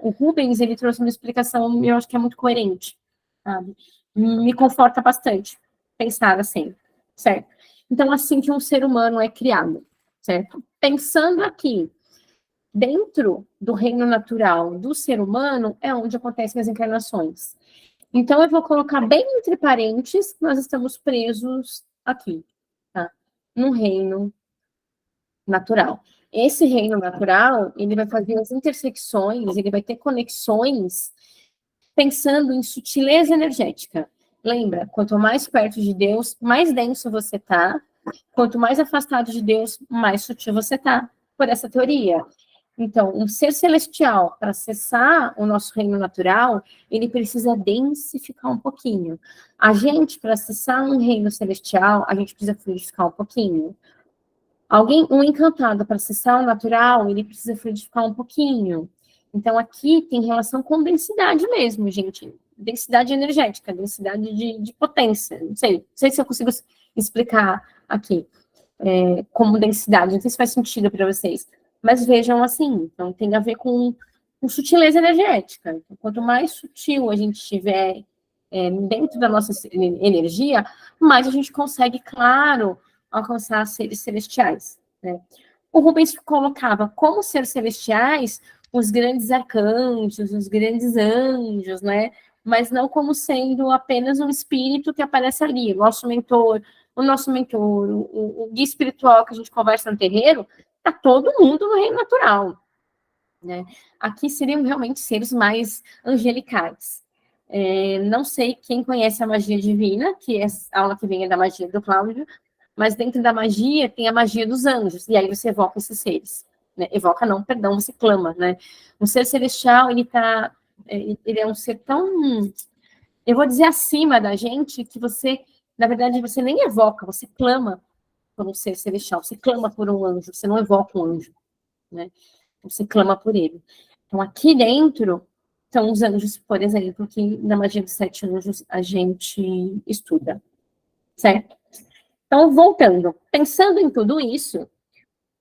o Rubens, ele trouxe uma explicação, eu acho que é muito coerente, sabe? Me conforta bastante pensar assim, certo? Então, assim que um ser humano é criado, certo? Pensando aqui, dentro do reino natural do ser humano é onde acontecem as encarnações. Então, eu vou colocar bem entre parênteses que nós estamos presos aqui, tá? Num reino natural. Esse reino natural, ele vai fazer as intersecções, ele vai ter conexões pensando em sutileza energética. Lembra, quanto mais perto de Deus, mais denso você tá. Quanto mais afastado de Deus, mais sutil você tá, por essa teoria. Então, um ser celestial, para acessar o nosso reino natural, ele precisa densificar um pouquinho. A gente, para acessar um reino celestial, a gente precisa fluidificar um pouquinho. Um encantado, para acessar o natural, ele precisa fluidificar um pouquinho. Então, aqui tem relação com densidade mesmo, gente. Densidade energética, densidade de potência. Não sei se eu consigo explicar aqui como densidade. Não sei se faz sentido para vocês. Mas vejam assim, então tem a ver com sutileza energética. Então, quanto mais sutil a gente estiver dentro da nossa energia, mais a gente consegue, claro, alcançar seres celestiais. Né? O Rubens colocava como seres celestiais os grandes arcanjos, os grandes anjos, né? Mas não como sendo apenas um espírito que aparece ali, o nosso mentor, o guia espiritual que a gente conversa no terreiro, está todo mundo no reino natural. Né? Aqui seriam realmente seres mais angelicais. Não sei quem conhece a magia divina, que é a aula que vem da magia do Cláudio, mas dentro da magia tem a magia dos anjos, e aí você evoca esses seres. Né? Evoca não, perdão, você clama. Né? Um ser celestial, ele é um ser tão, eu vou dizer, acima da gente, que você, na verdade, você nem evoca, você clama por um ser celestial, você clama por um anjo, você não evoca um anjo, né? Você clama por ele. Então, aqui dentro estão os anjos, por exemplo, que na magia dos 7 anjos a gente estuda, certo? Então, voltando, pensando em tudo isso,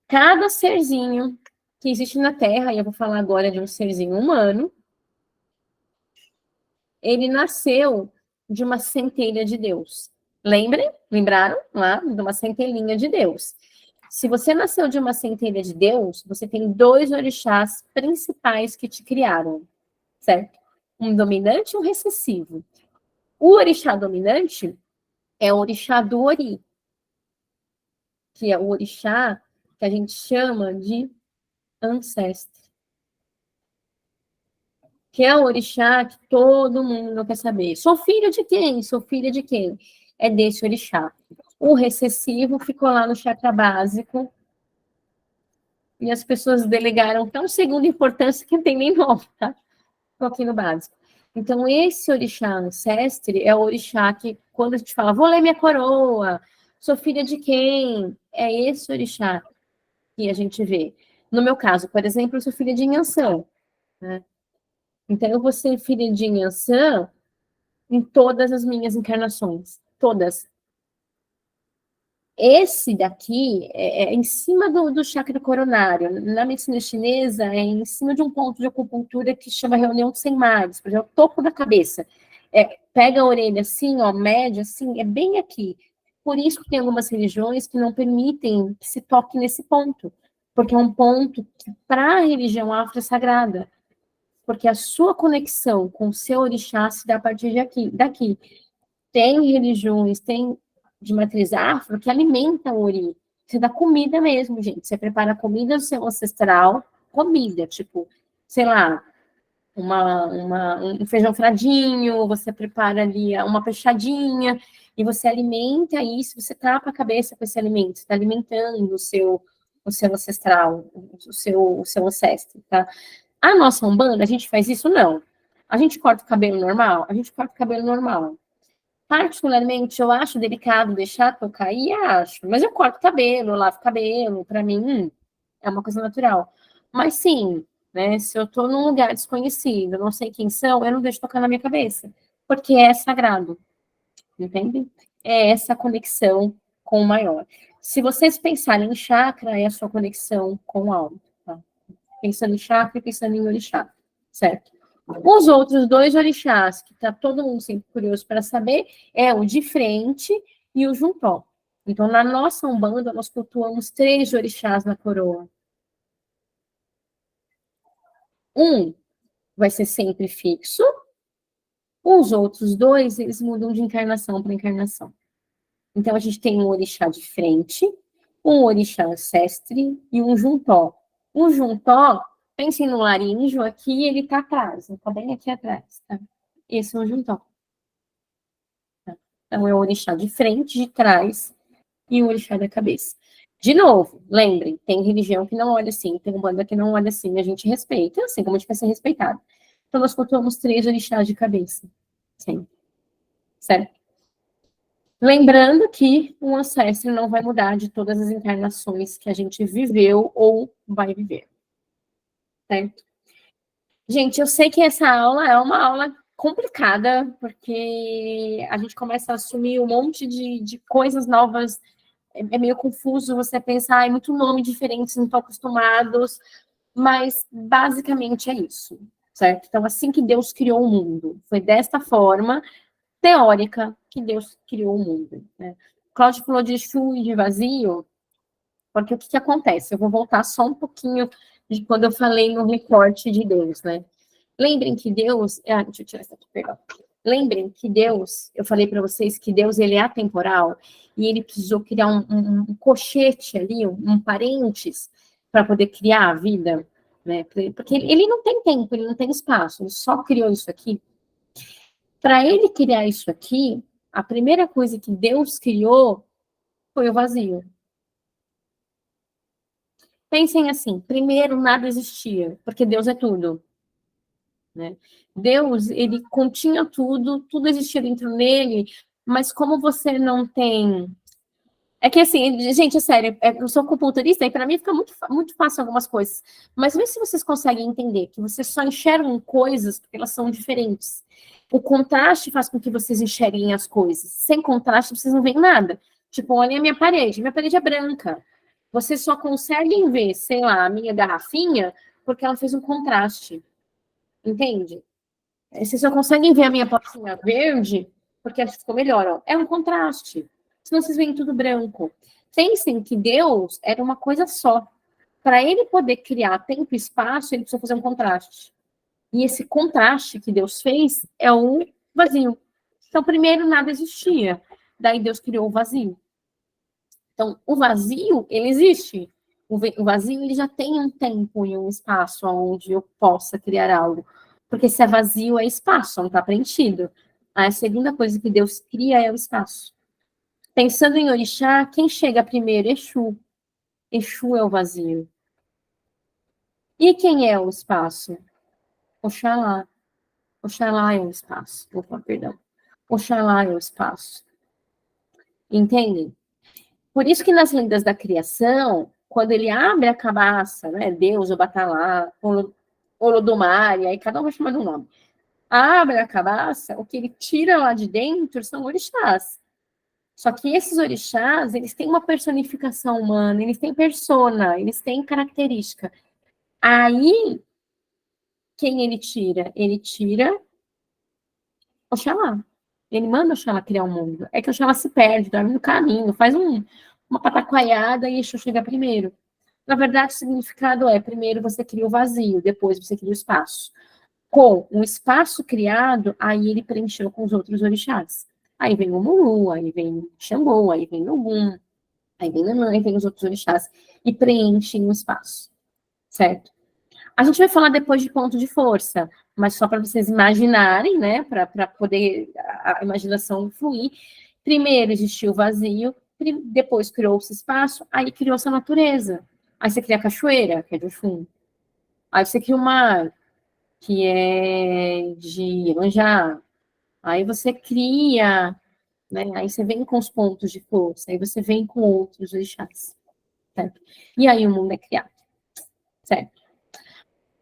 cada serzinho que existe na Terra, e eu vou falar agora de um serzinho humano, ele nasceu de uma centelha de Deus. Lembraram lá de uma centelhinha de Deus. Se você nasceu de uma centelha de Deus, você tem 2 orixás principais que te criaram, certo? Um dominante e um recessivo. O orixá dominante é o orixá do Ori, que é o orixá que a gente chama de ancestre. Que é o orixá que todo mundo quer saber. Sou filho de quem? Sou filha de quem? É desse orixá. O recessivo ficou lá no chakra básico, e as pessoas delegaram tão segunda importância que não tem nem nome, tá? Estou aqui no básico. Então, esse orixá ancestre é o orixá que, quando a gente fala, vou ler minha coroa, sou filha de quem? É esse orixá que a gente vê. No meu caso, por exemplo, eu sou filha de Inhansã, né? Então, eu vou ser filha de Inhansã em todas as minhas encarnações. Todas. Esse daqui é em cima do chakra coronário. Na medicina chinesa, é em cima de um ponto de acupuntura que chama reunião de 100 mares, por exemplo, o topo da cabeça. Pega a orelha assim, ó, média, assim, é bem aqui. Por isso que tem algumas religiões que não permitem que se toque nesse ponto, porque é um ponto que, para a religião afro, é sagrada. Porque a sua conexão com o seu orixá se dá a partir daqui. Tem religiões, tem de matriz afro que alimenta o ori. Você dá comida mesmo, gente. Você prepara comida do seu ancestral, comida, tipo, sei lá, um feijão fradinho, você prepara ali uma peixadinha, e você alimenta isso, você tapa a cabeça com esse alimento, você está alimentando o seu ancestral, o seu ancestro, tá? A nossa Umbanda, a gente faz isso? Não. A gente corta o cabelo normal? A gente corta o cabelo normal. Particularmente, eu acho delicado deixar tocar e acho. Mas eu corto cabelo, eu lavo cabelo, para mim é uma coisa natural. Mas sim, né, se eu estou num lugar desconhecido, não sei quem são, eu não deixo tocar na minha cabeça, porque é sagrado, entende? É essa conexão com o maior. Se vocês pensarem em chakra, é a sua conexão com o alto, tá? Pensando em chakra e pensando em orixá, certo? Os outros 2 orixás, que está todo mundo sempre curioso para saber, é o de frente e o juntó. Então, na nossa Umbanda, nós cultuamos 3 orixás na coroa. Um vai ser sempre fixo, Os outros dois, eles mudam de encarnação para encarnação. Então, a gente tem um orixá de frente, um orixá ancestre e um juntó. O juntó, pensem no laríngeo aqui, ele está atrás, está bem aqui atrás. Tá? Esse é o juntó. Tá? Então, é o orixá de frente, de trás e o orixá da cabeça. De novo, lembrem, tem religião que não olha assim, tem banda que não olha assim, a gente respeita, assim como a gente vai ser respeitado. Então, nós cultuamos 3 orixás de cabeça. Sim. Certo? Lembrando que o ancestro não vai mudar de todas as encarnações que a gente viveu ou vai viver. Certo? Gente, eu sei que essa aula é uma aula complicada, porque a gente começa a assumir um monte de coisas novas. É meio confuso você pensar, é muito nome diferente, não estão acostumados, mas basicamente é isso, certo? Então, assim que Deus criou o mundo, foi desta forma teórica que Deus criou o mundo. Né? Cláudio falou de Exu e de vazio, porque o que acontece? Eu vou voltar só um pouquinho de quando eu falei no recorte de Deus, né? Lembrem que Deus... deixa eu tirar essa aqui, perdão. Lembrem que Deus, eu falei para vocês que Deus, ele é atemporal, e ele precisou criar um cochete ali, um parênteses, para poder criar a vida, né? Porque ele não tem tempo, ele não tem espaço, ele só criou isso aqui. Para ele criar isso aqui, a primeira coisa que Deus criou foi o vazio. Pensem assim, primeiro nada existia, porque Deus é tudo. Né? Deus, ele continha tudo, tudo existia dentro dele, mas como você não tem... É que assim, gente, é sério, eu sou acupunturista e para mim fica muito fácil algumas coisas, mas vê se vocês conseguem entender que vocês só enxergam coisas porque elas são diferentes. O contraste faz com que vocês enxerguem as coisas. Sem contraste, vocês não veem nada. Tipo, olhem a minha parede é branca. Vocês só conseguem ver, sei lá, a minha garrafinha porque ela fez um contraste. Entende? Vocês só conseguem ver a minha potinha verde porque acho que ficou melhor. Ó. É um contraste. Senão vocês veem tudo branco. Pensem que Deus era uma coisa só. Para ele poder criar tempo e espaço, ele precisa fazer um contraste. E esse contraste que Deus fez é o vazio. Então, primeiro, nada existia. Daí Deus criou o vazio. Então, o vazio, ele existe. O vazio, ele já tem um tempo e um espaço onde eu possa criar algo. Porque se é vazio, é espaço, não está preenchido. A segunda coisa que Deus cria é o espaço. Pensando em orixá, quem chega primeiro? Exu. Exu é o vazio. E quem é o espaço? Oxalá. Oxalá é o espaço. Opa, perdão. Oxalá é o espaço. Entendem? Por isso que nas lendas da criação, quando ele abre a cabaça, né, Deus, o Batalá, Olodumare, aí cada um vai chamar de um nome. Abre a cabaça, o que ele tira lá de dentro são orixás. Só que esses orixás, eles têm uma personificação humana, eles têm persona, eles têm característica. Aí, quem ele tira? Ele tira Oxalá. Ele manda Oxalá criar o mundo. É que Oxalá se perde, dorme no caminho, faz uma pataquaiada e Exu chega primeiro. Na verdade, o significado é, primeiro você cria o vazio, depois você cria o espaço. Com o espaço criado, aí ele preencheu com os outros orixás. Aí vem o Mulu, aí vem Xangô, aí vem Ogum, aí vem Nanã, aí vem os outros orixás e preenchem o espaço. Certo? A gente vai falar depois de ponto de força, mas só para vocês imaginarem, né, para poder a imaginação fluir. Primeiro existiu o vazio, depois criou-se espaço, aí criou-se a natureza. Aí você cria a cachoeira, que é de Oxum. Aí você cria o mar, que é de Iemanjá. Aí você cria, né, aí você vem com os pontos de força, aí você vem com outros orixás, certo? E aí o mundo é criado, certo?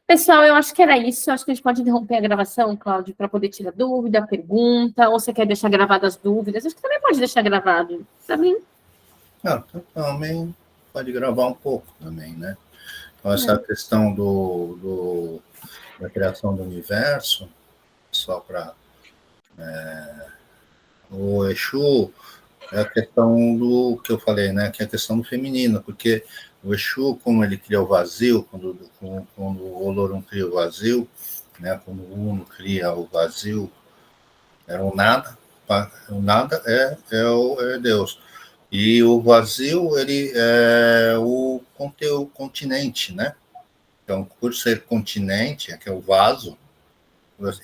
Pessoal, eu acho que era isso. Eu acho que a gente pode interromper a gravação, Cláudio, para poder tirar dúvida, pergunta, ou você quer deixar gravadas as dúvidas? Acho que também pode deixar gravado, sabe? Também pode gravar um pouco também, né? Então, essa questão da criação do universo, só para... o Exu é a questão do que eu falei, né? Que é a questão do feminino, porque o Exu, como ele cria o vazio, quando o Olorum cria o vazio, né? Quando o Uno cria o vazio, O nada é Deus. E o vazio, ele é o continente, né? Então, por ser continente, que é o vaso,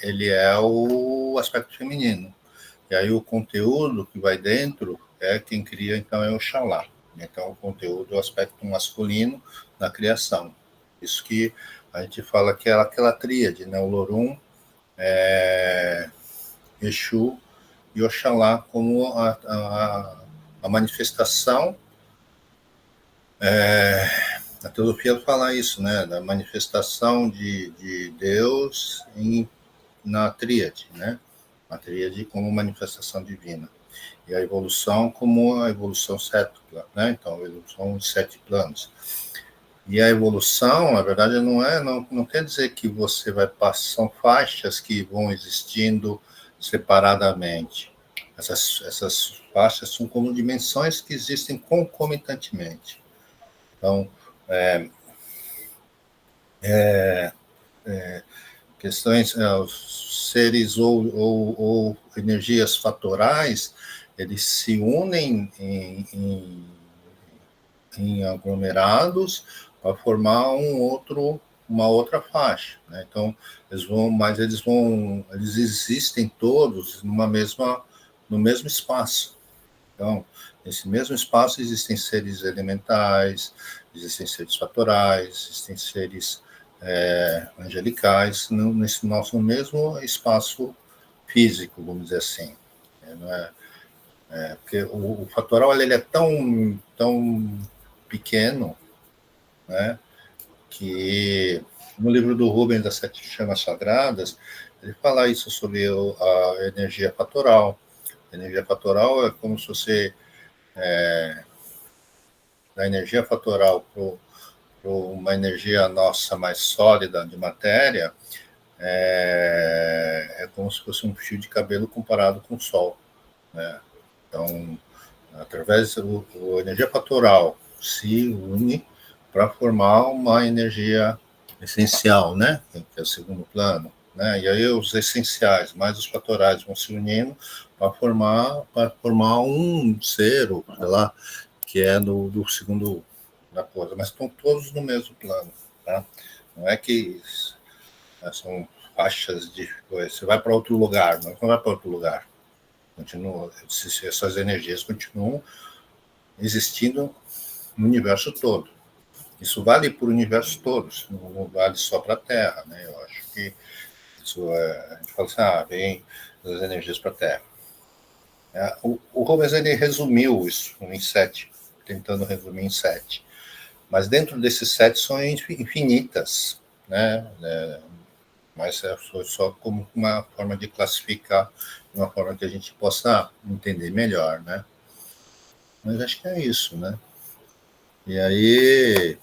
ele é o aspecto feminino. E aí o conteúdo que vai dentro é quem cria, então, é Oxalá. Então, o conteúdo é o aspecto masculino na criação. Isso que a gente fala que é aquela tríade, né? O Lorum, Exu e Oxalá como a manifestação. A teosofia fala isso, né? Da manifestação de Deus na tríade, né? A tríade como manifestação divina. E a evolução como a evolução sétupla, né? Então, a evolução em 7 planos. E a evolução, na verdade, não quer dizer que você vai passar, são faixas que vão existindo separadamente. Essas faixas são como dimensões que existem concomitantemente. Então, questões, os seres ou energias fatorais, eles se unem em aglomerados para formar uma outra faixa, né? Então, eles existem todos no mesmo espaço. Então, nesse mesmo espaço existem seres elementais, existem seres fatorais, existem seres angelicais, nesse nosso mesmo espaço físico, vamos dizer assim. Porque o fatoral ele é tão pequeno, né, que no livro do Rubens, das 7 Chamas Sagradas, ele fala isso sobre a energia fatoral. A energia fatoral é como se você, da energia fatoral para uma energia nossa mais sólida de matéria, é como se fosse um fio de cabelo comparado com o Sol, né? Então, através da energia fatoral se une para formar uma energia essencial, né? Que é o segundo plano, né? E aí os essenciais, mais os fatorais, vão se unindo para formar um ser, ou sei lá, que é do segundo da coisa, mas estão todos no mesmo plano, tá? Não é que são faixas de coisa, você vai para outro lugar, não vai para outro lugar. Continua, essas energias continuam existindo no universo todo. Isso vale para o universo todo, não vale só para a Terra, né? Eu acho que isso a gente fala assim, vem as energias para a Terra. O Rubens, ele resumiu isso em 7, tentando resumir em 7. Mas dentro desses 7 são infinitas, né? Mas foi só como uma forma de classificar, uma forma que a gente possa entender melhor, né? Mas acho que é isso, né? E aí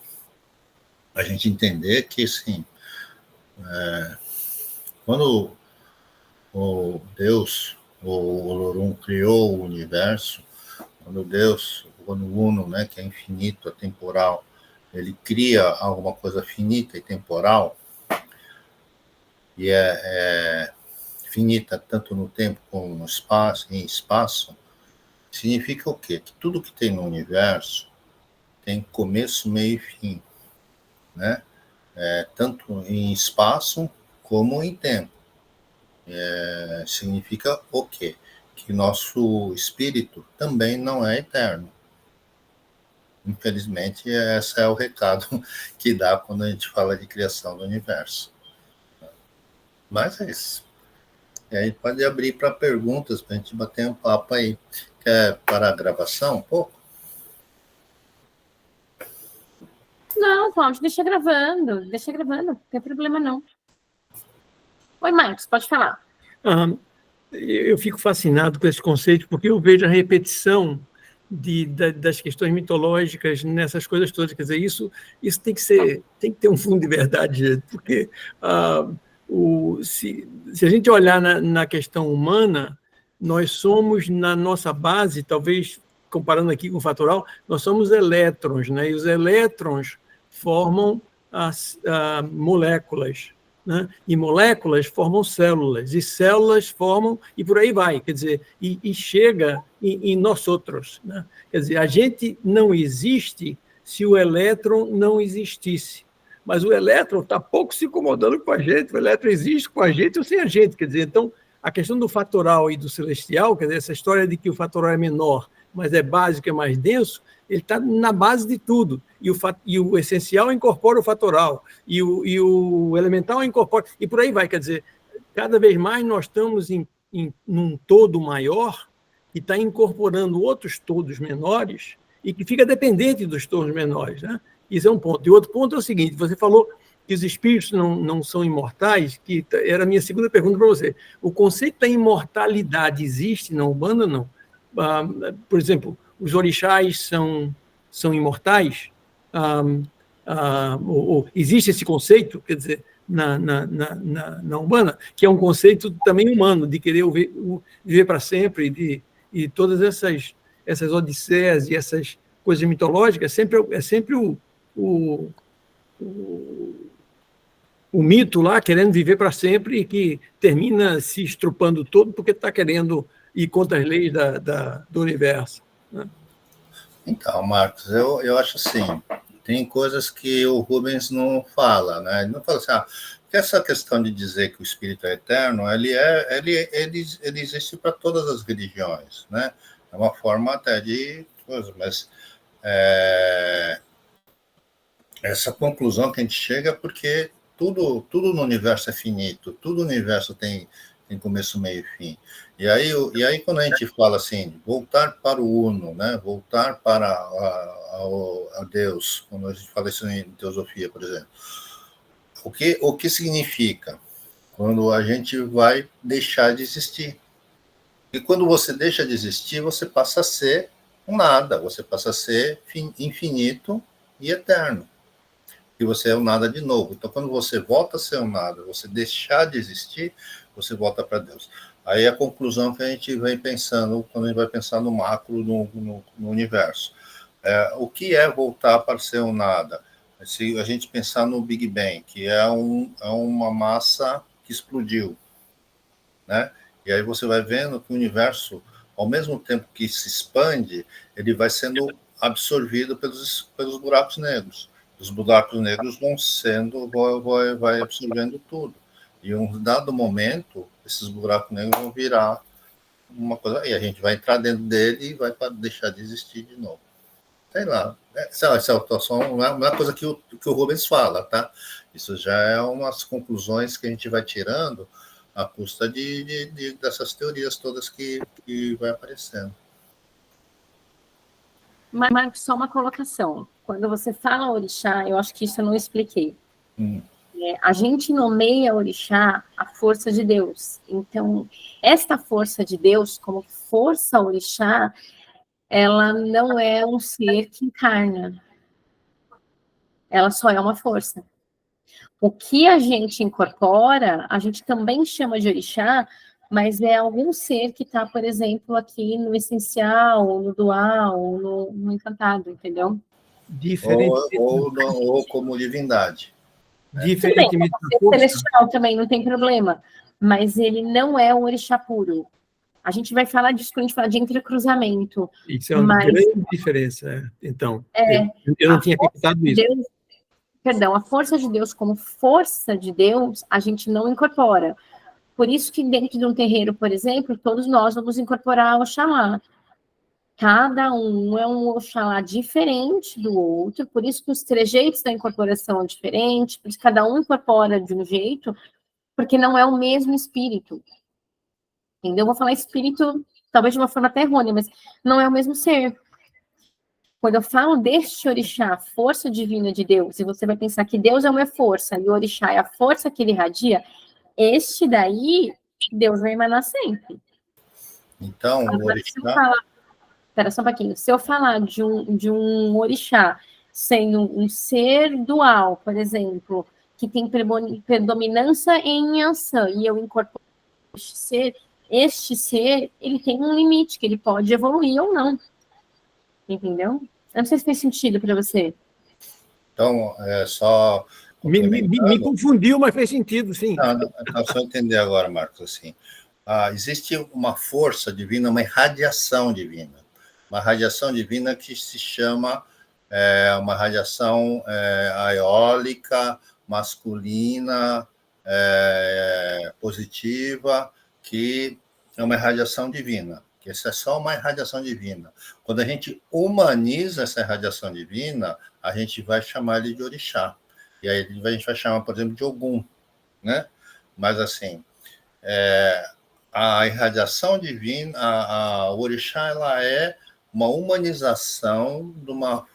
a gente entender que, assim, quando o Deus, o Olorum, criou o universo, quando o Uno, né, que é infinito, atemporal, ele cria alguma coisa finita e temporal, e é finita tanto no tempo como no espaço, em espaço, significa o quê? Que tudo que tem no universo tem começo, meio e fim, né? Tanto em espaço como em tempo. Significa o quê? Que nosso espírito também não é eterno. Infelizmente, esse é o recado que dá quando a gente fala de criação do universo. Mas é isso. E aí pode abrir para perguntas, para a gente bater um papo aí. Quer parar a gravação um pouco? Não, Cláudio, deixa gravando, não tem problema não. Oi, Marcos, pode falar. Eu fico fascinado com esse conceito, porque eu vejo a repetição das questões mitológicas nessas coisas todas. Quer dizer, isso tem que ter um fundo de verdade, porque se a gente olhar na questão humana, nós somos, na nossa base, talvez comparando aqui com o fatoral, nós somos elétrons, né? E os elétrons formam as moléculas, né? E moléculas formam células, e células formam, e por aí vai, quer dizer, e chega em nós outros, né? Quer dizer, a gente não existe se o elétron não existisse, mas o elétron está pouco se incomodando com a gente, o elétron existe com a gente ou sem a gente, quer dizer, então, a questão do fatoral e do celestial, quer dizer, essa história de que o fatoral é menor, mas é básico, é mais denso, ele está na base de tudo. E o essencial incorpora o fatoral, e o elemental incorpora, e por aí vai. Quer dizer, cada vez mais nós estamos num todo maior que está incorporando outros todos menores e que fica dependente dos todos menores, né? Isso é um ponto. E outro ponto é o seguinte, você falou que os espíritos não são imortais, que era a minha segunda pergunta para você. O conceito da imortalidade existe na Umbanda, não? Por exemplo, os orixás são imortais? Existe esse conceito, quer dizer, na Umbanda, que é um conceito também humano, de querer viver para sempre, e todas essas odisseias e essas coisas mitológicas, é sempre o mito lá, querendo viver para sempre, e que termina se estrupando todo porque está querendo ir contra as leis do universo, né? Então, Marcos, eu acho assim, tem coisas que o Rubens não fala, né? Ele não fala assim, que essa questão de dizer que o espírito é eterno, ele existe para todas as religiões, né? É uma forma até de coisa, mas essa conclusão que a gente chega é porque tudo no universo é finito, tudo no universo tem começo, meio e fim. E aí quando a gente fala assim, voltar para o Uno, né? Voltar para a Deus, quando a gente fala isso em teosofia, por exemplo, o que significa? Quando a gente vai deixar de existir. E quando você deixa de existir, você passa a ser um nada, você passa a ser infinito e eterno. E você é um nada de novo. Então, quando você volta a ser um nada, você deixar de existir, você volta para Deus. Aí a conclusão que a gente vem pensando, quando a gente vai pensar no macro, no universo. O que é voltar para ser um nada? Se a gente pensar no Big Bang, que é uma massa que explodiu, né? E aí você vai vendo que o universo, ao mesmo tempo que se expande, ele vai sendo absorvido pelos buracos negros. Os buracos negros vai absorvendo tudo. E em um dado momento, esses buracos negros vão virar uma coisa, e a gente vai entrar dentro dele e vai deixar de existir de novo. Sei lá. Essa atuação não é uma coisa que o Rubens fala, tá? Isso já é umas conclusões que a gente vai tirando à custa dessas teorias todas que vai aparecendo. Marcos, só uma colocação. Quando você fala orixá, eu acho que isso eu não expliquei. A gente nomeia orixá a força de Deus. Então, esta força de Deus, como força orixá, ela não é um ser que encarna. Ela só é uma força. O que a gente incorpora, a gente também chama de orixá, mas é algum ser que está, por exemplo, aqui no essencial, no dual, no encantado, entendeu? Ou como divindade. Diferentemente da força. Celestial também, não tem problema. Mas ele não é um orixá puro. A gente vai falar disso quando a gente fala de entrecruzamento. Isso é uma grande diferença. Então, eu não tinha captado isso. A força de Deus como força de Deus, a gente não incorpora. Por isso que dentro de um terreiro, por exemplo, todos nós vamos incorporar o Oxalá. Cada um é um Oxalá diferente do outro, por isso que os trejeitos da incorporação são diferentes, por isso que cada um incorpora de um jeito, porque não é o mesmo espírito. Entendeu? Eu vou falar espírito, talvez de uma forma até errônea, mas não é o mesmo ser. Quando eu falo deste orixá, força divina de Deus, e você vai pensar que Deus é uma força, e o orixá é a força que ele irradia, este daí, Deus vai emanar sempre. Então, o orixá... Espera só um pouquinho. Se eu falar de um orixá sendo um ser dual, por exemplo, que tem predominância em Yansan, e eu incorporo este ser, ele tem um limite, que ele pode evoluir ou não. Entendeu? Eu não sei se fez sentido para você. Então, só Me confundiu, mas fez sentido, sim. Não, só entender agora, Marcos, assim. Existe uma força divina, uma irradiação divina. Uma radiação divina que se chama uma radiação eólica, masculina, positiva, que é uma irradiação divina. Que essa é só uma irradiação divina. Quando a gente humaniza essa irradiação divina, a gente vai chamar ele de orixá. E aí a gente vai chamar, por exemplo, de Ogum, né? Mas, assim, a irradiação divina, a orixá, ela é uma humanização de uma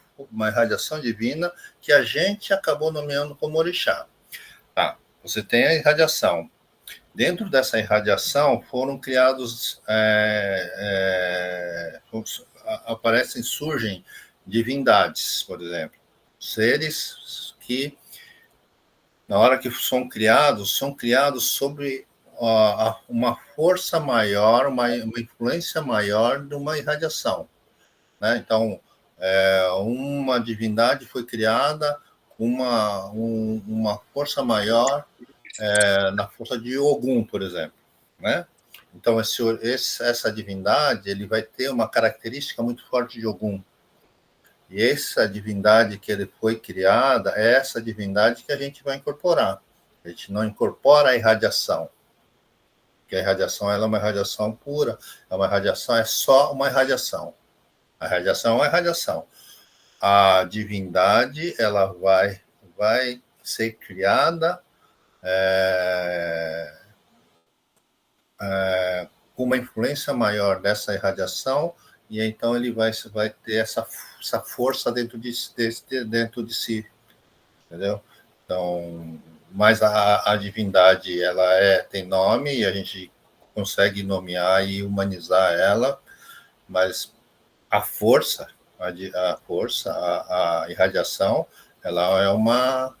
irradiação divina que a gente acabou nomeando como orixá. Tá, você tem a irradiação. Dentro dessa irradiação foram criados, surgem divindades, por exemplo. Seres que, na hora que são criados sobre uma força maior, uma influência maior de uma irradiação, né? Então, uma divindade foi criada com uma força maior, na força de Ogum, por exemplo, né? Então, essa divindade ele vai ter uma característica muito forte de Ogum. E essa divindade que ele foi criada é essa divindade que a gente vai incorporar. A gente não incorpora a irradiação, porque a irradiação ela é uma irradiação pura, é só uma irradiação. A irradiação é uma irradiação. A divindade ela vai ser criada com uma influência maior dessa irradiação, e então ele vai ter essa força dentro de si, entendeu? Então, mas a divindade ela tem nome e a gente consegue nomear e humanizar ela, mas a força, a irradiação, ela é uma...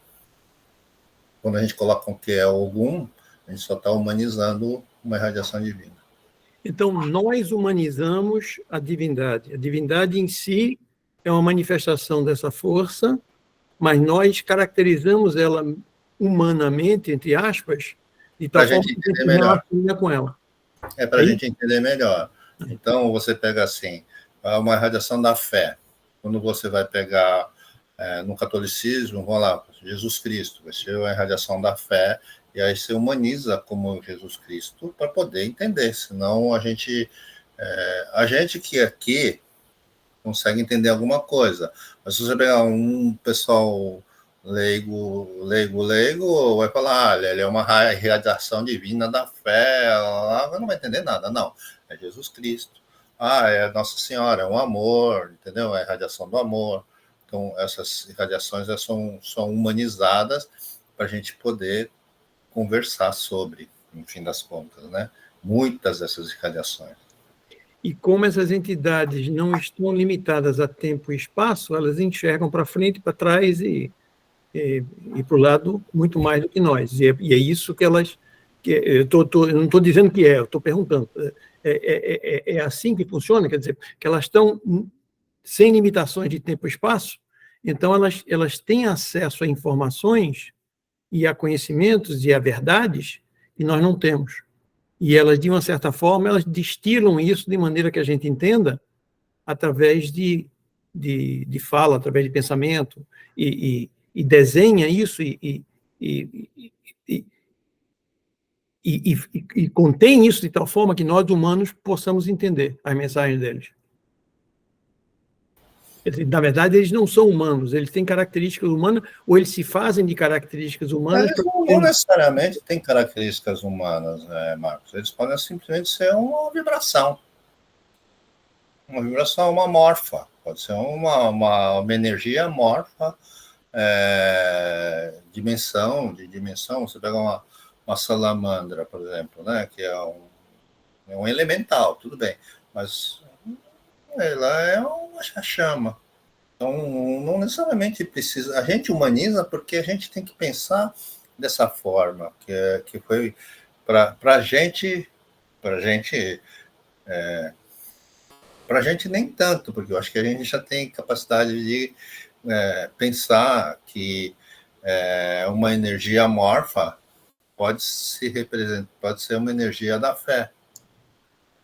Quando a gente coloca o que é Ogum, a gente só está humanizando uma irradiação divina. Então, nós humanizamos a divindade. A divindade em si é uma manifestação dessa força, mas nós caracterizamos ela humanamente, entre aspas, de tal forma que a gente relaciona com ela. Para a gente entender melhor. Então, você pega assim, uma irradiação da fé. Quando você vai pegar no catolicismo, vamos lá, Jesus Cristo, vai ser a irradiação da fé, e aí você humaniza como Jesus Cristo para poder entender, senão a gente que aqui consegue entender alguma coisa, mas se você pegar um pessoal leigo, vai falar, ele é uma irradiação divina da fé, não vai entender nada, não, é Jesus Cristo, é Nossa Senhora, é um amor, entendeu? É a irradiação do amor. Então, essas irradiações são humanizadas para a gente poder conversar sobre, no fim das contas, né? Muitas dessas irradiações. E como essas entidades não estão limitadas a tempo e espaço, elas enxergam para frente, para trás e para o lado muito mais do que nós. E é isso que elas... eu não estou dizendo que eu estou perguntando. É assim que funciona? Quer dizer, que elas estão sem limitações de tempo e espaço, então elas têm acesso a informações e a conhecimentos e a verdades que nós não temos. E elas, de uma certa forma, elas destilam isso de maneira que a gente entenda através de fala, através de pensamento, e desenha isso e contém isso de tal forma que nós, humanos, possamos entender as mensagens deles. Na verdade, eles não são humanos, eles têm características humanas, ou eles se fazem de características humanas. Eles não necessariamente têm características humanas, Marcos. Eles podem simplesmente ser uma vibração. Uma vibração amorfa. Pode ser uma energia amorfa, dimensão. Você pega uma salamandra, por exemplo, né, que é um elemental, tudo bem, mas ela é uma chama. Então, não necessariamente precisa... A gente humaniza porque a gente tem que pensar dessa forma, que foi para a gente nem tanto, porque eu acho que a gente já tem capacidade de pensar que uma energia amorfa pode ser uma energia da fé.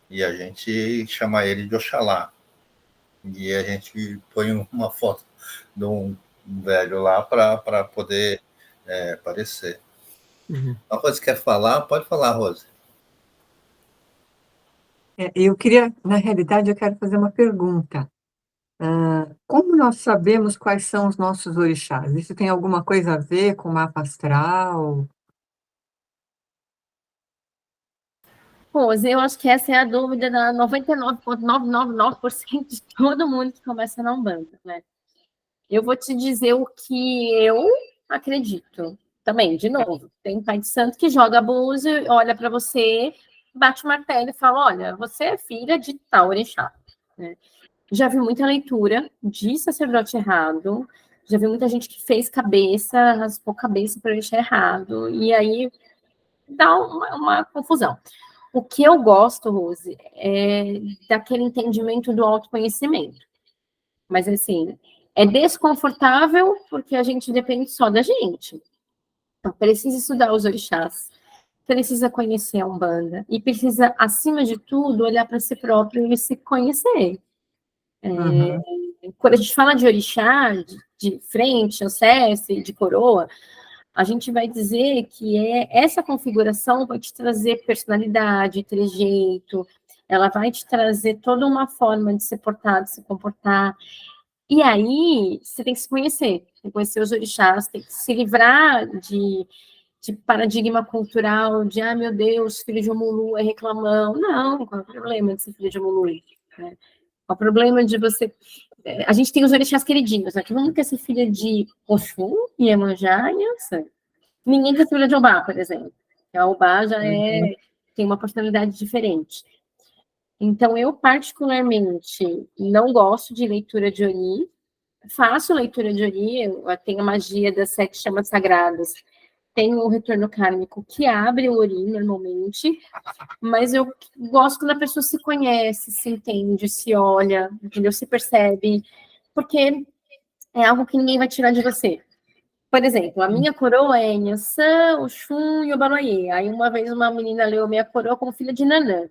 E a gente chama ele de Oxalá. E a gente põe uma foto de um velho lá para poder aparecer. A Rose quer falar? Pode falar, Rose. Eu queria, na realidade, eu quero fazer uma pergunta. Como nós sabemos quais são os nossos orixás? Isso tem alguma coisa a ver com o mapa astral? Rose, eu acho que essa é a dúvida da 99,999% de todo mundo que começa na Umbanda, né? Eu vou te dizer o que eu acredito. Também, de novo, tem pai de santo que joga búzio, olha para você, bate o martelo e fala, olha, você é filha de tal orixá, né? Já vi muita leitura de sacerdote errado, já vi muita gente que fez cabeça, raspou cabeça para orixá errado, e aí dá uma confusão. O que eu gosto, Rose, é daquele entendimento do autoconhecimento. Mas, assim, é desconfortável porque a gente depende só da gente. Então, precisa estudar os orixás, precisa conhecer a Umbanda e precisa, acima de tudo, olhar para si próprio e se conhecer. Quando a gente fala de orixá, de frente, ancestre, de coroa, a gente vai dizer que essa configuração vai te trazer personalidade, trejeito, ela vai te trazer toda uma forma de se portar, de se comportar. E aí, você tem que se conhecer, tem que conhecer os orixás, tem que se livrar de paradigma cultural, de, meu Deus, filho de Omulu é reclamão. Não, qual é o problema de ser filho de Omulu? Né? Qual é o problema de você... A gente tem os orixás queridinhos, né? Todo mundo quer ser filha de Oxum, Iemanjá e Ansan. Ninguém quer ser filha de Obá, por exemplo. A Obá já tem uma personalidade diferente. Então, eu, particularmente, não gosto de leitura de Ori. Faço leitura de Ori, eu tenho a magia das 7 chamas sagradas. Tenho o retorno kármico que abre o Ori, normalmente. Mas eu gosto quando a pessoa se conhece, se entende, se olha, entendeu? Se percebe. Porque é algo que ninguém vai tirar de você. Por exemplo, a minha coroa é Nhaçã, Oxum e Obaloaiê. Aí uma vez uma menina leu minha coroa como filha de Nanã.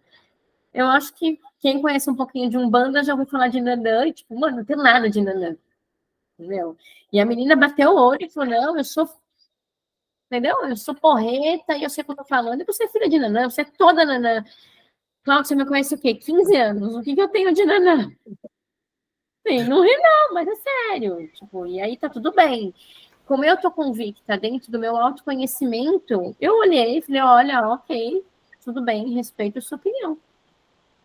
Eu acho que quem conhece um pouquinho de Umbanda já ouviu falar de Nanã e tipo, mano, não tem nada de Nanã. Entendeu? E a menina bateu o olho e falou, não, eu sou, entendeu? Eu sou porreta e eu sei o que eu tô falando. E você é filha de Nanã, você é toda Nanã. Cláudio, você me conhece o quê? 15 anos. O que eu tenho de Nanã? Sim, não ri não, mas é sério. Tipo, e aí tá tudo bem. Como eu tô convicta dentro do meu autoconhecimento, eu olhei e falei, olha, ok, tudo bem, respeito a sua opinião.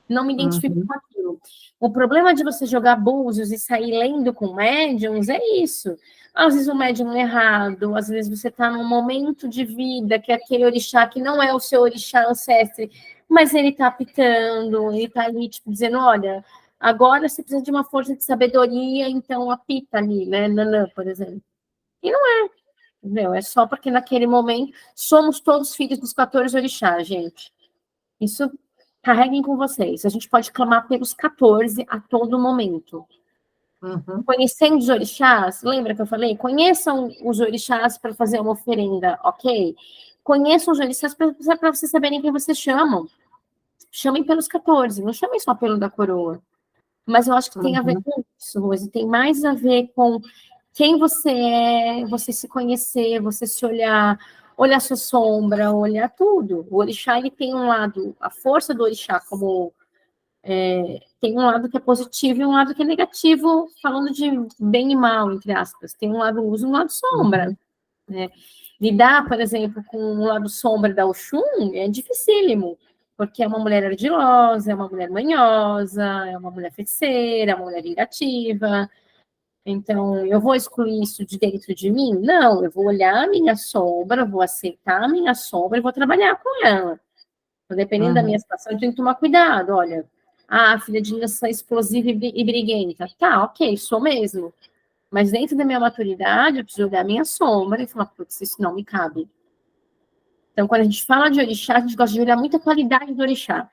Não me identifico com aquilo. O problema de você jogar búzios e sair lendo com médiums é isso. Às vezes o médium é errado, às vezes você está num momento de vida que aquele orixá que não é o seu orixá ancestre, mas ele está apitando, ele está ali, tipo, dizendo, olha, agora você precisa de uma força de sabedoria, então apita ali, né, Nanã, por exemplo. E não é, entendeu? É só porque naquele momento somos todos filhos dos 14 orixás, gente. Isso carreguem com vocês. A gente pode clamar pelos 14 a todo momento. Conhecendo os orixás, lembra que eu falei? Conheçam os orixás para fazer uma oferenda, ok? Conheçam os orixás para vocês saberem quem vocês chamam. Chamem pelos 14, não chamem só pelo da coroa. Mas eu acho que tem a ver com isso, Rose. Tem mais a ver com quem você é, você se conhecer, você se olhar, olhar sua sombra, olhar tudo. O orixá, ele tem um lado, a força do orixá como... tem um lado que é positivo e um lado que é negativo, falando de bem e mal, entre aspas. Tem um lado luz e um lado sombra. Né? Lidar, por exemplo, com o lado sombra da Oxum é dificílimo, porque é uma mulher ardilosa, é uma mulher manhosa, é uma mulher feiticeira, é uma mulher vingativa. Então, eu vou excluir isso de dentro de mim? Não, eu vou olhar a minha sombra, vou aceitar a minha sombra e vou trabalhar com ela. Então, dependendo da minha situação, eu tenho que tomar cuidado. Olha, filha de Nhaçã explosiva e briguenta. Tá, ok, sou mesmo. Mas dentro da minha maturidade, eu preciso olhar a minha sombra e falar, putz, isso não me cabe. Então, quando a gente fala de orixá, a gente gosta de olhar muita qualidade do orixá.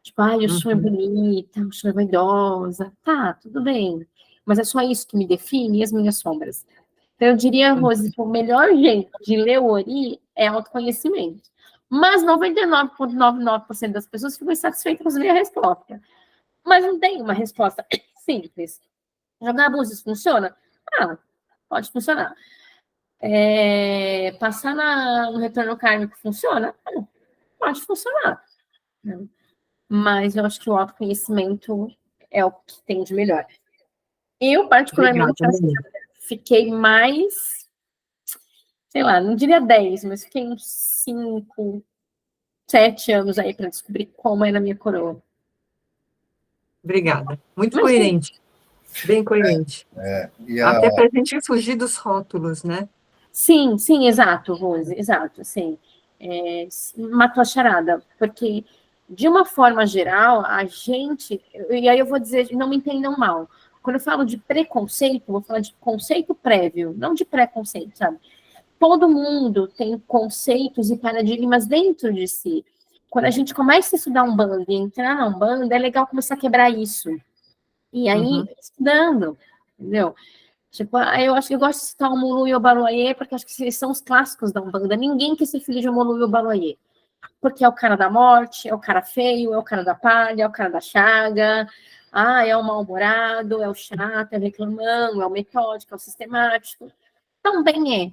Tipo, o som é bonita, o som é vaidosa. Tá, tudo bem. Mas é só isso que me define e as minhas sombras. Então, eu diria, Rose, que o melhor jeito de ler o Ori é autoconhecimento. Mas 99,99% das pessoas ficam insatisfeitas com ler a resposta. Mas não tem uma resposta simples. Jogar búzios funciona? Ah, pode funcionar. Passar no retorno kármico funciona? Pode funcionar. Mas eu acho que o autoconhecimento é o que tem de melhor. Eu, particularmente, Obrigada, acho que Mimi. eu fiquei mais, sei lá, não diria 10, mas fiquei uns 5, 7 anos aí para descobrir como era a minha coroa. Obrigada. Muito Mas, coerente, bem coerente. E Até para a gente fugir dos rótulos, né? sim, exato, Rose, exato, sim. Matou a charada, porque, de uma forma geral, a gente, e aí eu vou dizer, não me entendam mal, quando eu falo de preconceito, eu vou falar de conceito prévio, não de preconceito, sabe? Todo mundo tem conceitos e paradigmas dentro de si. Quando a gente começa a estudar Umbanda e entrar na Umbanda, é legal começar a quebrar isso. E aí, estudando, entendeu? Tipo, eu acho que eu gosto de citar o Mulu e o Baluayê, porque acho que eles são os clássicos da Umbanda. Ninguém quer ser filho de Mulu e o Baluayê. Porque é o cara da morte, é o cara feio, é o cara da palha, é o cara da chaga, é o mal-humorado, é o chato, é o reclamão, é o metódico, é o sistemático. Também é.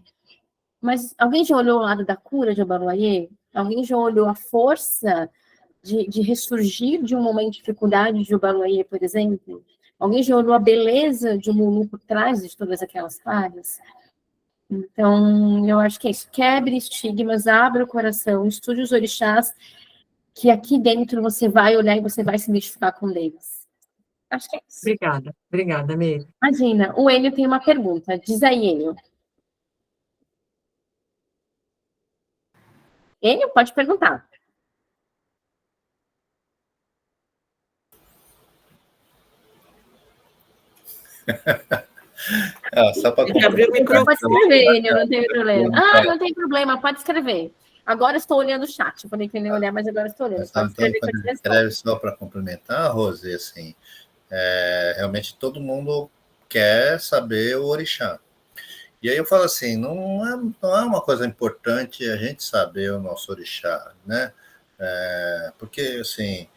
Mas alguém já olhou o lado da cura de Obaluayê? Alguém já olhou a força de ressurgir de um momento de dificuldade de Obaluayê, por exemplo? Alguém já olhou a beleza de um Mulu por trás de todas aquelas falhas? Então, eu acho que é isso. Quebre estigmas, abra o coração, estude os orixás, que aqui dentro você vai olhar e você vai se identificar com eles. Acho que é isso. Obrigada, Meire. Imagina, o Enio tem uma pergunta. Diz aí, Enio. Enio, pode perguntar. só para Tem que abrir o Você pode microfone. escrever, Enio, não tem problema. Não tem problema, pode escrever. Agora estou olhando o chat. Eu falei que nem olhar, mas agora estou olhando. Pode Então, escrever que eu quando te ele respondo. escreve, só para complementar, Rose, assim, realmente todo mundo quer saber o orixá. E aí eu falo assim, não é uma coisa importante a gente saber o nosso orixá, né? Porque, assim,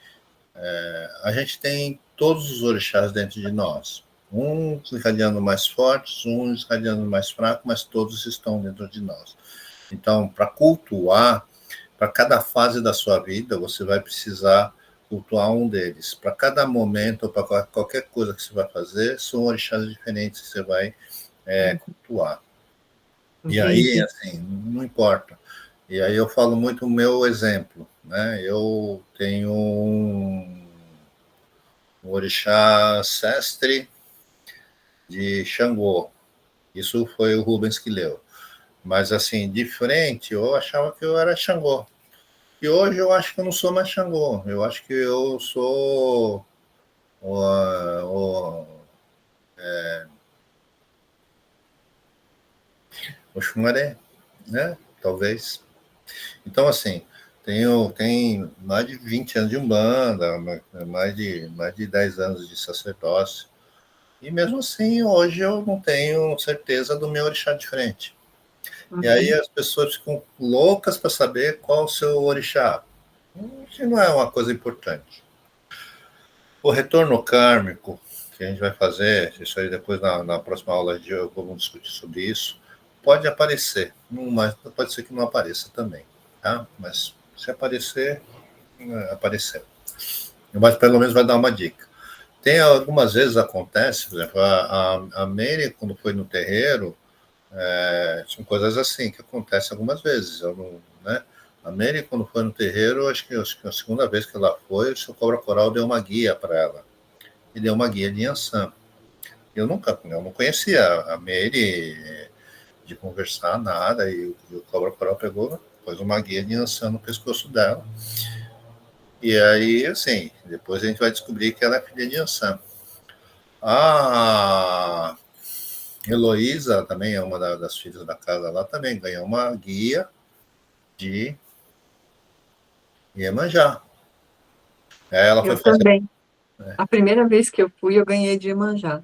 a gente tem todos os orixás dentro de nós. Uns irradiando mais fortes, uns irradiando mais fracos, mas todos estão dentro de nós. Então, para cultuar, para cada fase da sua vida, você vai precisar cultuar um deles. Para cada momento, ou para qualquer coisa que você vai fazer, são orixás diferentes que você vai cultuar. E aí, assim, não importa. E aí eu falo muito o meu exemplo, né? Eu tenho um orixá Sestre de Xangô. Isso foi o Rubens que leu. Mas, assim, de frente, eu achava que eu era Xangô. E hoje eu acho que eu não sou mais Xangô. Eu acho que eu sou o Oxumaré, né? Talvez. Então, assim, tem mais de 20 anos de Umbanda, mais de 10 anos de sacerdócio. E mesmo assim, hoje eu não tenho certeza do meu orixá de frente. E aí as pessoas ficam loucas para saber qual o seu orixá. Isso não é uma coisa importante. O retorno kármico, que a gente vai fazer, isso aí depois na próxima aula de hoje vamos discutir sobre isso, pode aparecer, mas pode ser que não apareça também, tá? Mas se aparecer, apareceu. Mas pelo menos vai dar uma dica. Tem algumas vezes acontece, por exemplo, a Mary, quando foi no terreiro, são coisas assim que acontecem algumas vezes. Eu não, né? A Mary, quando foi no terreiro, acho que a segunda vez que ela foi, o seu cobra coral deu uma guia para ela. E deu uma guia de Yansan. Eu não conhecia a Mary de conversar, nada, e o cobra coral pôs uma guia de Yansan no pescoço dela. E aí, assim, depois a gente vai descobrir que ela é filha de Yansan. A Heloísa também é uma das filhas da casa lá, também ganhou uma guia de Iemanjá. Ela foi Eu fazer. também. A primeira vez que eu fui, eu ganhei de Iemanjá.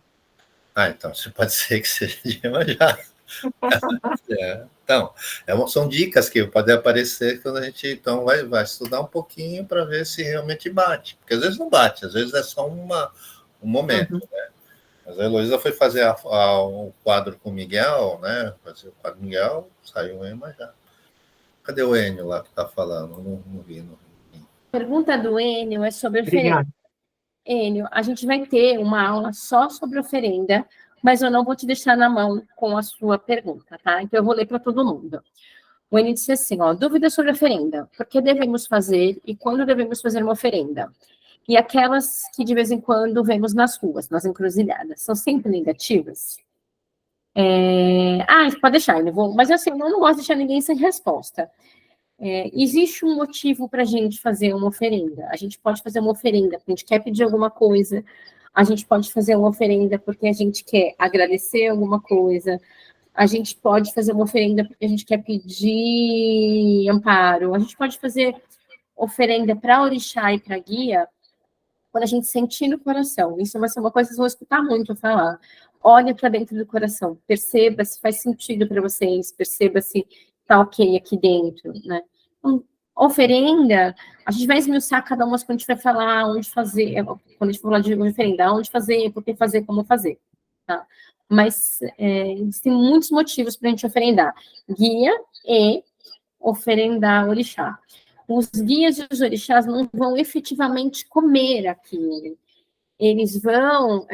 Então, você pode ser que seja de Iemanjá. Então, são dicas que podem aparecer quando a gente então vai estudar um pouquinho para ver se realmente bate, porque às vezes não bate, às vezes é só um momento. Mas a Heloísa foi fazer o quadro com o Miguel, né? Fazer o quadro com o Miguel, saiu o Ema já. Cadê o Enio lá que está falando? Não vi. A pergunta do Enio é sobre oferenda. Obrigada. Enio, a gente vai ter uma aula só sobre oferenda, mas eu não vou te deixar na mão com a sua pergunta, tá? Então eu vou ler para todo mundo. O Enio disse assim, ó, dúvidas sobre oferenda. Por que devemos fazer e quando devemos fazer uma oferenda? E aquelas que de vez em quando vemos nas ruas, nas encruzilhadas, são sempre negativas? Pode deixar, eu vou... Mas assim, eu não gosto de deixar ninguém sem resposta. Existe um motivo para a gente fazer uma oferenda. A gente pode fazer uma oferenda porque a gente quer pedir alguma coisa, a gente pode fazer uma oferenda porque a gente quer agradecer alguma coisa, a gente pode fazer uma oferenda porque a gente quer pedir amparo, a gente pode fazer oferenda para orixá e para guia quando a gente sentir no coração. Isso vai ser uma coisa que vocês vão escutar muito eu falar. Olha para dentro do coração, perceba se faz sentido para vocês, perceba se tá ok aqui dentro, né? Então, oferenda, a gente vai esmiuçar cada uma quando a gente vai falar onde fazer, quando a gente for falar de oferenda, onde fazer, por que fazer, como fazer, tá? Mas existem muitos motivos para a gente oferendar. Guia e oferendar orixá. Os guias e os orixás não vão efetivamente comer aquilo. Eles vão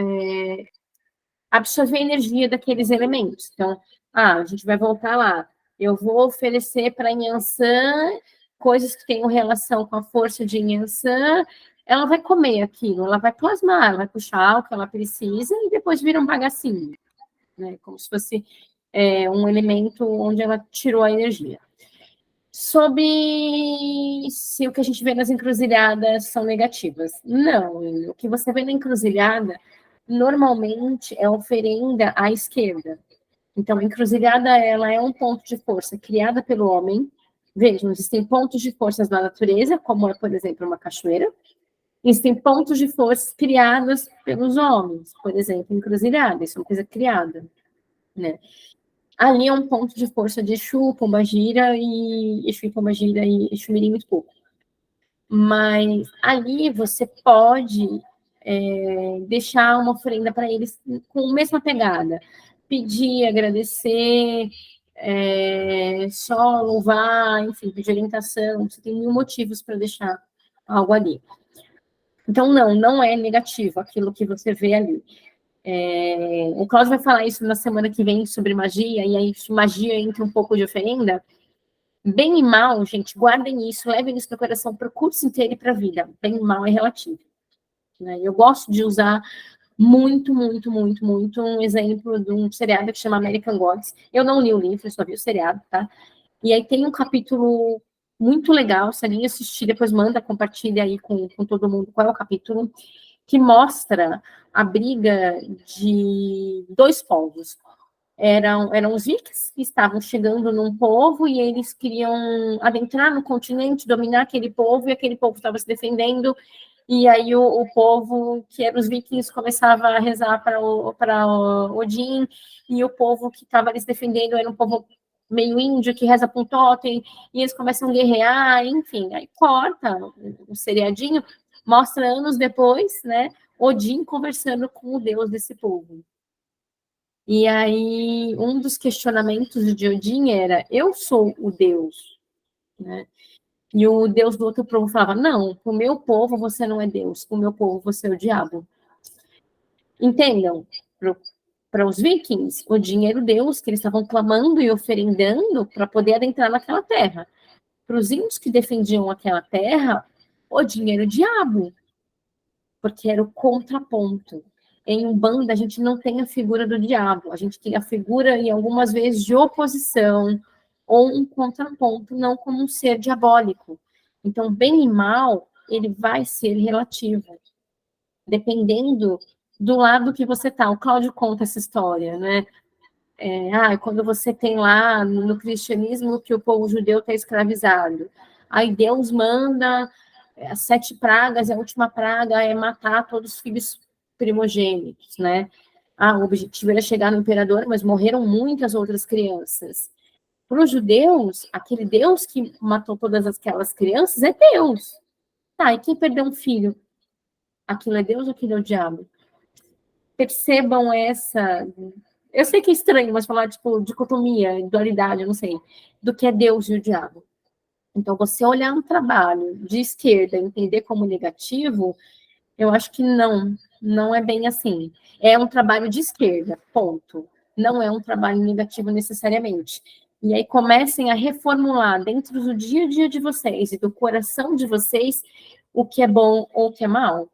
absorver a energia daqueles elementos. Então, a gente vai voltar lá. Eu vou oferecer para Nhansan coisas que tenham relação com a força de Nhansan. Ela vai comer aquilo, ela vai plasmar, ela vai puxar o que ela precisa e depois vira um bagacinho, né? Como se fosse um elemento onde ela tirou a energia. Sobre se o que a gente vê nas encruzilhadas são negativas. Não, o que você vê na encruzilhada normalmente é oferenda à esquerda. Então, a encruzilhada, ela é um ponto de força criada pelo homem. Vejam, existem pontos de forças na natureza, como é, por exemplo, uma cachoeira. Existem pontos de força criados pelos homens, por exemplo, encruzilhada, isso é uma coisa criada, né? Ali é um ponto de força de Exu, Pombagira e Exu Mirim muito pouco. Mas ali você pode deixar uma oferenda para eles com a mesma pegada. Pedir, agradecer, só louvar, enfim, pedir orientação. Você tem mil motivos para deixar algo ali. Então, não é negativo aquilo que você vê ali. O Cláudio vai falar isso na semana que vem sobre magia, e aí magia entra um pouco de oferenda. Bem e mal, gente, guardem isso, levem isso no coração para o curso inteiro e para a vida. Bem e mal é relativo, né? Eu gosto de usar muito um exemplo de um seriado que chama American Gods. Eu não li o livro, eu só vi o seriado, tá? E aí tem um capítulo muito legal, se alguém assistir, depois compartilha aí com todo mundo qual é o capítulo, que mostra a briga de dois povos. Eram os vikings que estavam chegando num povo e eles queriam adentrar no continente, dominar aquele povo, e aquele povo estava se defendendo, e aí o povo, que eram os vikings, começava a rezar para Odin, e o povo que estava ali se defendendo era um povo meio índio, que reza para um totem, e eles começam a guerrear, enfim, aí corta o seriadinho, mostra anos depois, né, Odin conversando com o deus desse povo. E aí, um dos questionamentos de Odin era, eu sou o Deus, né? E o Deus do outro povo falava, não, para o meu povo você não é Deus, para o meu povo você é o diabo. Entendam? Para os vikings, Odin era o Deus que eles estavam clamando e oferendando para poder adentrar naquela terra. Para os índios que defendiam aquela terra, Odin era o diabo, porque era o contraponto. Em Umbanda, a gente não tem a figura do diabo, a gente tem a figura, e algumas vezes, de oposição, ou um contraponto, não como um ser diabólico. Então, bem e mal, ele vai ser relativo, dependendo do lado que você está. O Cláudio conta essa história, né? Quando você tem lá no cristianismo que o povo judeu está escravizado, aí Deus manda as 7 pragas, a última praga é matar todos os filhos primogênitos, né? o objetivo era chegar no imperador, mas morreram muitas outras crianças. Para os judeus, aquele Deus que matou todas aquelas crianças é Deus. Tá, e quem perdeu um filho? Aquilo é Deus ou aquilo é o diabo? Percebam essa... Eu sei que é estranho, mas falar, tipo, dicotomia, dualidade, eu não sei, do que é Deus e o diabo. Então, você olhar um trabalho de esquerda e entender como negativo, eu acho que não é bem assim. É um trabalho de esquerda, ponto. Não é um trabalho negativo necessariamente. E aí comecem a reformular dentro do dia a dia de vocês e do coração de vocês o que é bom ou o que é mal.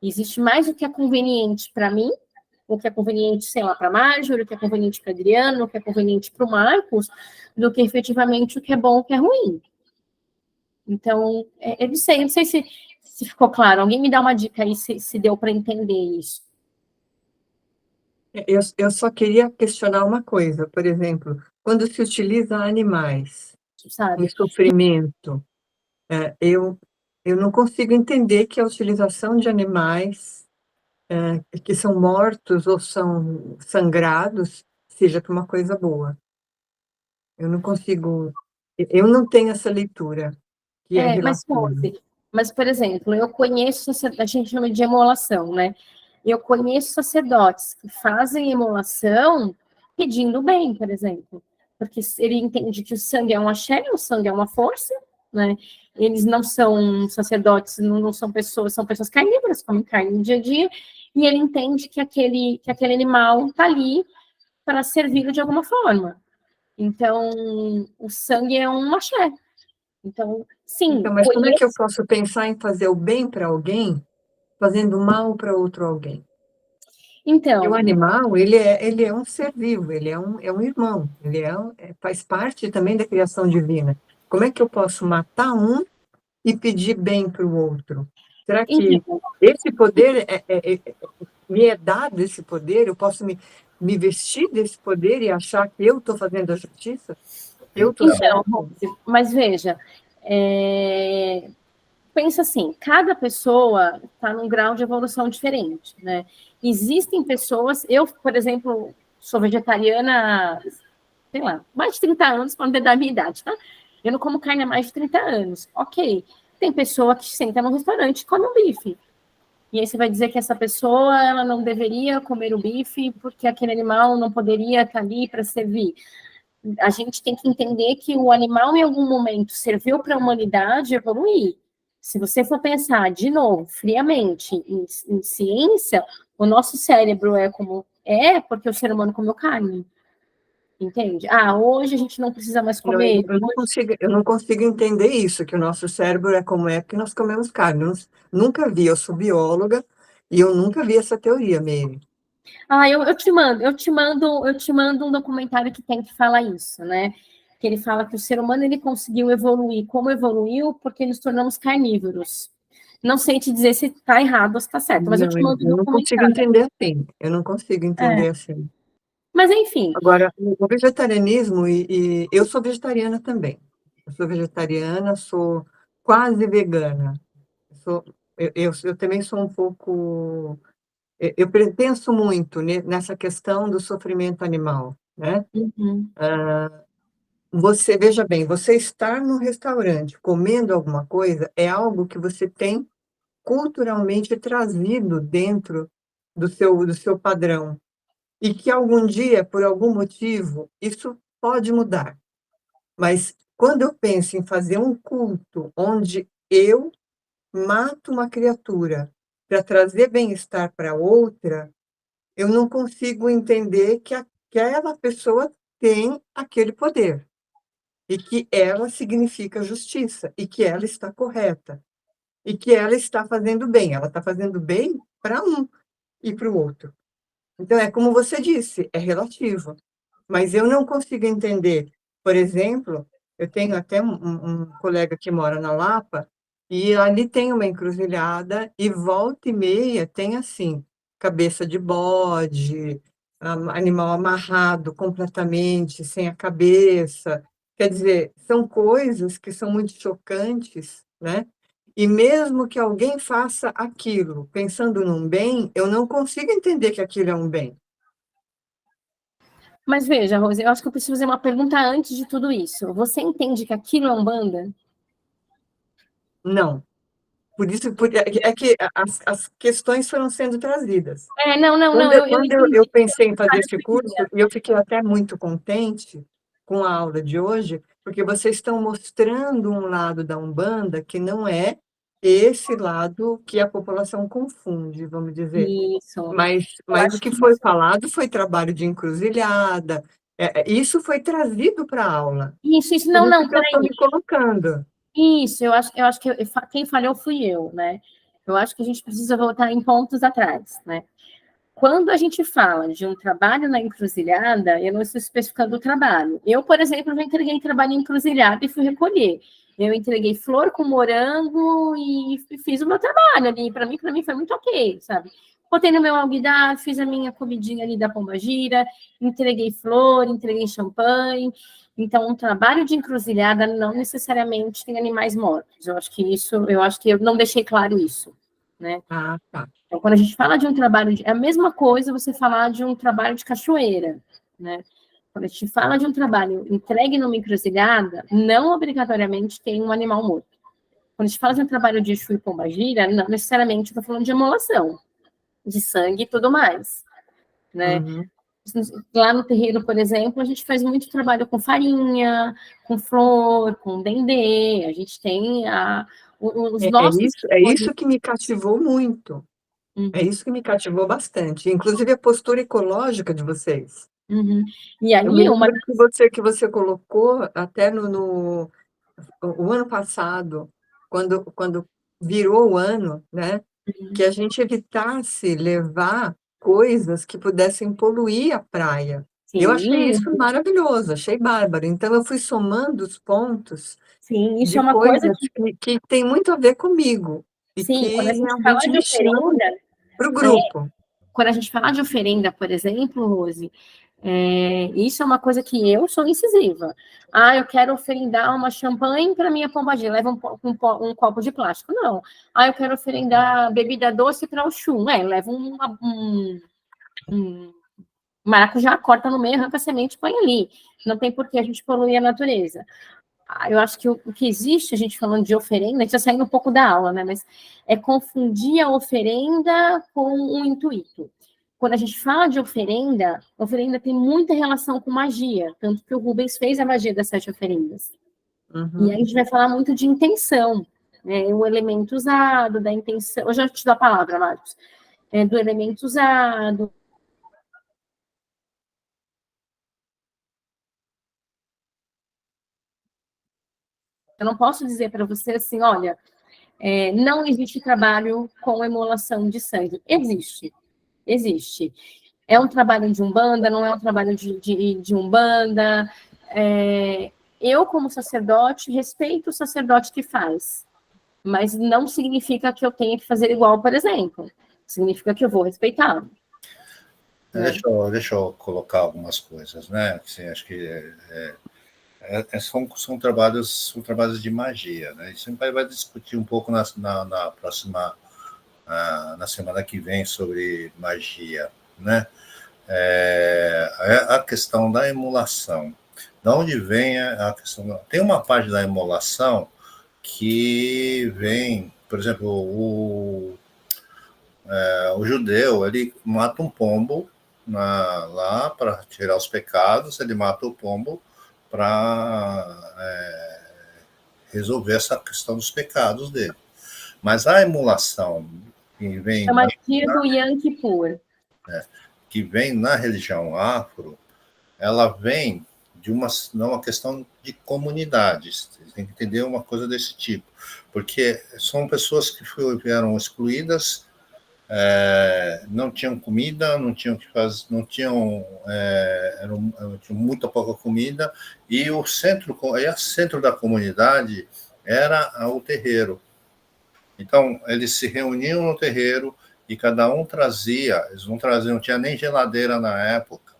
Existe mais o que é conveniente para mim, o que é conveniente, sei lá, para a Marjorie, o que é conveniente para a Adriana, o que é conveniente para o Marcos, do que efetivamente o que é bom ou o que é ruim. Então, eu não sei se ficou claro. Alguém me dá uma dica aí se deu para entender isso. Eu só queria questionar uma coisa, por exemplo, quando se utiliza animais Sabe? em sofrimento, eu não consigo entender que a utilização de animais que são mortos ou são sangrados seja para uma coisa boa. Eu não consigo, eu não tenho essa leitura que é Mas, relativa. mas, por exemplo, eu conheço, a gente chama de emolação, né? Eu conheço sacerdotes que fazem emolação pedindo bem, por exemplo. Porque ele entende que o sangue é um axé, o sangue é uma força, né? Eles não são sacerdotes, não são pessoas carnívoras, comem carne no dia a dia, e ele entende que aquele animal está ali para servi-lo de alguma forma. Então, o sangue é um axé. Então, sim, Então, mas como é que eu posso pensar em fazer o bem para alguém, fazendo mal para outro alguém? E o então, animal, ele é um ser vivo, ele é um irmão, faz parte também da criação divina. Como é que eu posso matar um e pedir bem para o outro? Será que então, esse poder me é dado esse poder? Eu posso me vestir desse poder e achar que eu estou fazendo a justiça? Eu estou então, certo? mas veja, pensa assim, cada pessoa está num grau de evolução diferente, né? Existem pessoas, eu, por exemplo, sou vegetariana há, sei lá, mais de 30 anos, para não ter da minha idade, tá? Eu não como carne há mais de 30 anos. Ok. Tem pessoa que senta num restaurante e come um bife. E aí você vai dizer que essa pessoa ela não deveria comer o bife porque aquele animal não poderia estar ali para servir. A gente tem que entender que o animal, em algum momento, serviu para a humanidade evoluir. Se você for pensar, de novo, friamente, em ciência, o nosso cérebro é como é porque o ser humano comeu carne. Entende? Hoje a gente não precisa mais Não, comer. eu não consigo entender isso, que o nosso cérebro é como é que nós comemos carne. Nunca vi, eu sou bióloga e eu nunca vi essa teoria, Meire. Eu te mando um documentário que tem que falar isso, né? Que ele fala que o ser humano ele conseguiu evoluir como evoluiu porque nos tornamos carnívoros. Não sei te dizer se está errado ou se está certo, mas eu Não, te mando um eu não consigo documentário. entender assim. Eu não consigo entender assim. Mas enfim, Agora, o vegetarianismo, e eu sou vegetariana também. Eu sou vegetariana, sou quase vegana. Sou, eu também sou um pouco. Eu penso muito nessa questão do sofrimento animal, né? uhum, Você, veja bem, você estar no restaurante comendo alguma coisa é algo que você tem culturalmente trazido dentro do seu padrão. E que algum dia, por algum motivo, isso pode mudar. Mas quando eu penso em fazer um culto onde eu mato uma criatura para trazer bem-estar para outra, eu não consigo entender que aquela pessoa tem aquele poder e que ela significa justiça e que ela está correta e que ela está fazendo bem. Ela está fazendo bem para um e para o outro. Então, é como você disse, é relativo. Mas eu não consigo entender. Por exemplo, eu tenho até um colega que mora na Lapa, e ali tem uma encruzilhada, e volta e meia tem assim, cabeça de bode, animal amarrado completamente, sem a cabeça. Quer dizer, são coisas que são muito chocantes, né? E mesmo que alguém faça aquilo pensando num bem, eu não consigo entender que aquilo é um bem. Mas veja, Rose, eu acho que eu preciso fazer uma pergunta antes de tudo isso. Você entende que aquilo é Umbanda? Não. Por isso, é que as questões foram sendo trazidas. Não, eu Quando entendi. eu pensei em fazer esse curso, e eu fiquei até muito contente com a aula de hoje, porque vocês estão mostrando um lado da Umbanda que não é esse lado que a população confunde, vamos dizer. Isso. Eu Mas o acho que que foi falado foi trabalho de encruzilhada, isso foi trazido para a aula. isso, Por isso não, que eu estou peraí. me colocando. Isso, eu acho que quem falhou fui eu, né? Eu acho que a gente precisa voltar em pontos atrás, né? Quando a gente fala de um trabalho na encruzilhada, eu não estou especificando o trabalho. Eu, por exemplo, já entreguei trabalho em encruzilhada e fui recolher. Eu entreguei flor com morango e fiz o meu trabalho ali. Para mim foi muito ok, sabe? Botei no meu alguidar, fiz a minha comidinha ali da pombagira, entreguei flor, entreguei champanhe. Então, um trabalho de encruzilhada não necessariamente tem animais mortos. Eu acho que eu não deixei claro isso, né? Ah, tá. Então, quando a gente fala de um trabalho, é a mesma coisa você falar de um trabalho de cachoeira, né? Quando a gente fala de um trabalho entregue numa encruzilhada, não obrigatoriamente tem um animal morto. Quando a gente fala de um trabalho de Exu e Pombagira, não necessariamente estou falando de emolação, de sangue e tudo mais, né? Uhum. Lá no terreiro, por exemplo, a gente faz muito trabalho com farinha, com flor, com dendê, a gente tem os nossos... É isso que me cativou muito. É Uhum, isso que me cativou bastante, inclusive a postura ecológica de vocês. uhum. E Eu me aí, uma... lembro que você colocou até o ano passado, quando virou o ano, né, que a gente evitasse levar coisas que pudessem poluir a praia. Eu achei Sim, isso maravilhoso, achei bárbaro. Então, eu fui somando os pontos sim, isso de é uma coisa coisas que, que tem muito a ver comigo e sim, quando que a gente fala realmente de mexiam oferenda, para o é, grupo. quando a gente fala de oferenda, por exemplo, Rose, isso é uma coisa que eu sou incisiva. Ah, eu quero oferendar uma champanhe para minha pombagira, leva um copo de plástico. Não. Ah, eu quero oferendar bebida doce para o chum. Leva um maracujá, corta no meio, arranca a semente e põe ali. Não tem por que a gente poluir a natureza. Eu acho que o que existe, a gente falando de oferenda, a gente está saindo um pouco da aula, né? Mas é confundir a oferenda com o intuito. Quando a gente fala de oferenda tem muita relação com magia, tanto que o Rubens fez a magia das 7 oferendas. E aí Uhum. a gente vai falar muito de intenção, né? O elemento usado, da intenção. Eu já te dou a palavra, Marcos. Do elemento usado. Eu não posso dizer para você assim, olha, não existe trabalho com emulação de sangue. Existe. É um trabalho de Umbanda, não é um trabalho de Umbanda. Eu, como sacerdote, respeito o sacerdote que faz, mas não significa que eu tenha que fazer igual, por exemplo. Significa que eu vou respeitá-lo. Né? Deixa eu colocar algumas coisas, né? Assim, acho que são trabalhos de magia, né? Isso a gente vai discutir um pouco na próxima, na semana que vem sobre magia, né? A questão da emulação. Da onde vem a questão? Tem uma parte da emulação que vem, por exemplo, o judeu, ele mata um pombo lá para tirar os pecados, ele mata o pombo para resolver essa questão dos pecados dele. Mas a emulação que vem Chama dia do Yom Kippur. na religião afro, ela vem de uma questão de comunidades. Você tem que entender uma coisa desse tipo, porque são pessoas que vieram excluídas, não tinham comida, não tinham que fazer, não tinham, tinham muita pouca comida, e o centro da comunidade era o terreiro. Então eles se reuniam no terreiro e cada um trazia, eles não traziam, não tinha nem geladeira na época.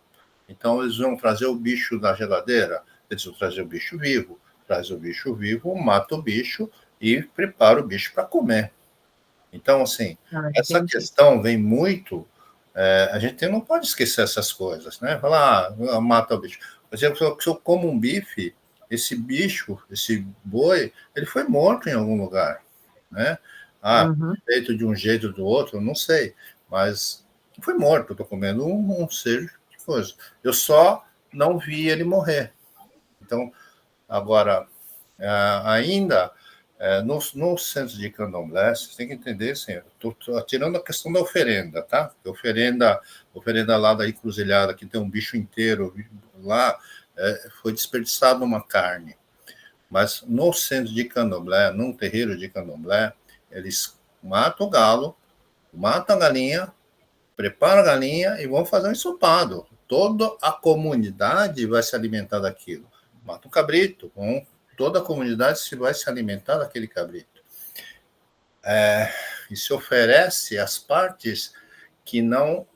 Então eles vão trazer o bicho da geladeira, eles vão trazer o bicho vivo, traz o bicho vivo, mata o bicho e prepara o bicho para comer. Então, assim, essa Entendi. questão vem muito A gente não pode esquecer essas coisas, né? Falar, mata o bicho. Por exemplo, se eu como um bife, esse bicho, esse boi, ele foi morto em algum lugar, né? Feito de um jeito ou do outro, não sei, mas foi morto. Eu estou comendo um ser de coisa. Eu só não vi ele morrer. Então, agora, ainda no centro de candomblé, você tem que entender, senhor, estou tirando a questão da oferenda, tá? Oferenda lá da encruzilhada, que tem um bicho inteiro lá, foi desperdiçado uma carne. Mas no centro de candomblé, num terreiro de candomblé, eles matam o galo, matam a galinha, preparam a galinha e vão fazer um ensopado. Toda a comunidade vai se alimentar daquilo. Mata um cabrito, toda a comunidade vai se alimentar daquele cabrito. E se oferece as partes que não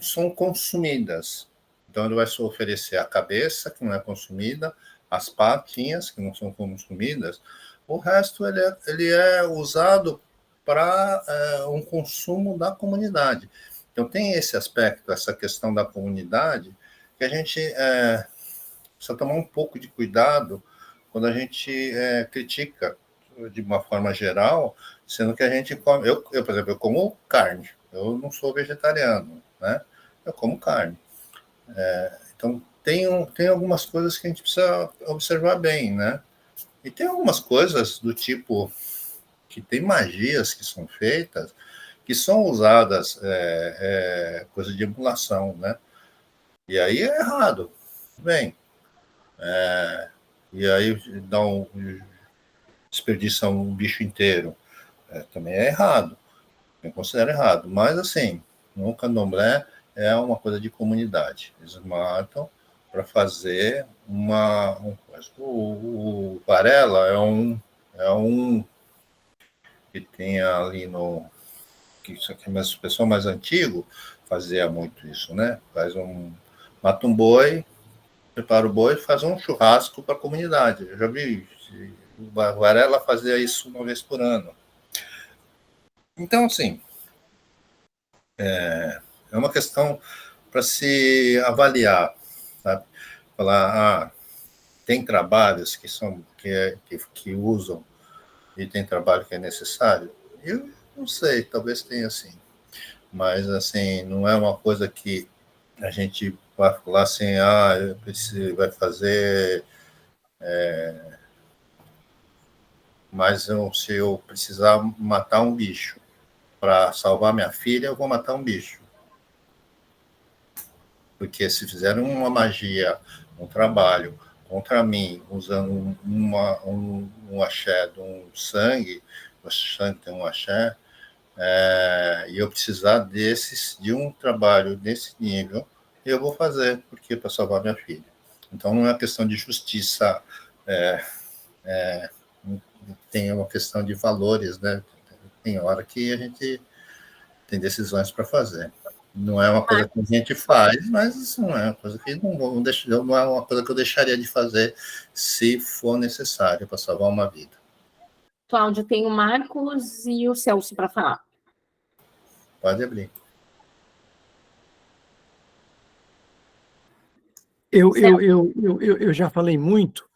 são consumidas. Então, ele vai se oferecer a cabeça, que não é consumida, as patinhas, que não são consumidas. O resto, ele é usado para um consumo da comunidade. Então, tem esse aspecto, essa questão da comunidade, que a gente precisa tomar um pouco de cuidado quando a gente critica de uma forma geral, sendo que a gente come... Eu, por exemplo, eu como carne, eu não sou vegetariano, né? Eu como carne. Então, tem algumas coisas que a gente precisa observar bem, né? E tem algumas coisas do tipo que tem magias que são feitas, que são usadas coisa de emulação, né? E aí é errado. Bem, e aí desperdiça um bicho inteiro. Também é errado. Eu considero errado. Mas, assim, no candomblé é uma coisa de comunidade. Eles matam para fazer uma coisa. O Varela é um que tem ali no... que isso aqui, mas o pessoal mais antigo fazia muito isso, né? Mata um boi, prepara o boi e faz um churrasco para a comunidade. Eu já vi o Varela fazia isso uma vez por ano. Então, assim, é uma questão para se avaliar, sabe? Falar, tem trabalhos que usam e tem trabalho que é necessário? Eu não sei, talvez tenha sim. Mas, assim, não é uma coisa que a gente vai falar assim, vai fazer... Mas se eu precisar matar um bicho para salvar minha filha, eu vou matar um bicho. Porque se fizeram uma magia, um trabalho contra mim, usando um axé de um sangue, o sangue tem um axé, e eu precisar de um trabalho desse nível, eu vou fazer, porque para salvar minha filha. Então, não é uma questão de justiça, tem uma questão de valores, né? Tem hora que a gente tem decisões para fazer. Não é uma coisa que a gente faz, mas isso não é uma coisa que não é uma coisa que eu deixaria de fazer se for necessário para salvar uma vida. Cláudio, tem o Marcos e o Celso para falar. Pode abrir. Eu já falei muito,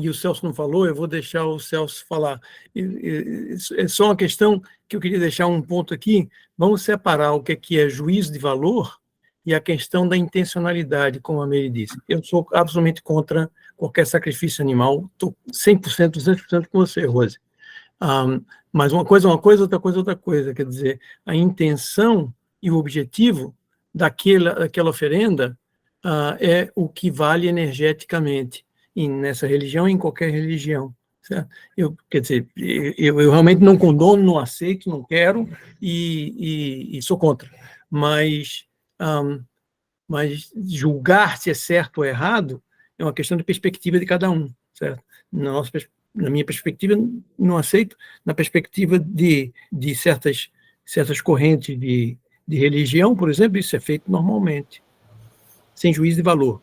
e o Celso não falou, eu vou deixar o Celso falar. É só uma questão que eu queria deixar um ponto aqui. Vamos separar o que é juízo de valor e a questão da intencionalidade, como a Mary disse. Eu sou absolutamente contra qualquer sacrifício animal, estou 100%, 200% com você, Rose. Mas uma coisa, outra coisa. Quer dizer, a intenção e o objetivo daquela oferenda é o que vale energeticamente nessa religião e em qualquer religião. Certo? Quer dizer, eu realmente não condono, não aceito, não quero e sou contra. Mas julgar se é certo ou errado é uma questão de perspectiva de cada um. Certo? Na minha perspectiva, não aceito. Na perspectiva de certas correntes de religião, por exemplo, isso é feito normalmente, sem juízo de valor.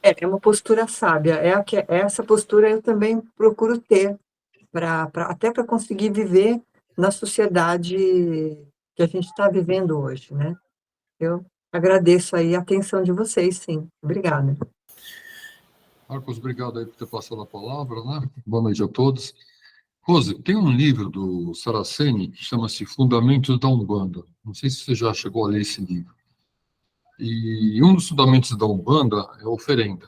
É uma postura sábia. Essa postura eu também procuro ter, até para conseguir viver na sociedade que a gente está vivendo hoje, né? Eu agradeço aí a atenção de vocês, sim. Obrigada. Marcos, obrigado aí por ter passado a palavra, né? Boa noite a todos. Rose, tem um livro do Saraceni que chama-se Fundamentos da Umbanda. Não sei se você já chegou a ler esse livro. E um dos fundamentos da Umbanda é a oferenda.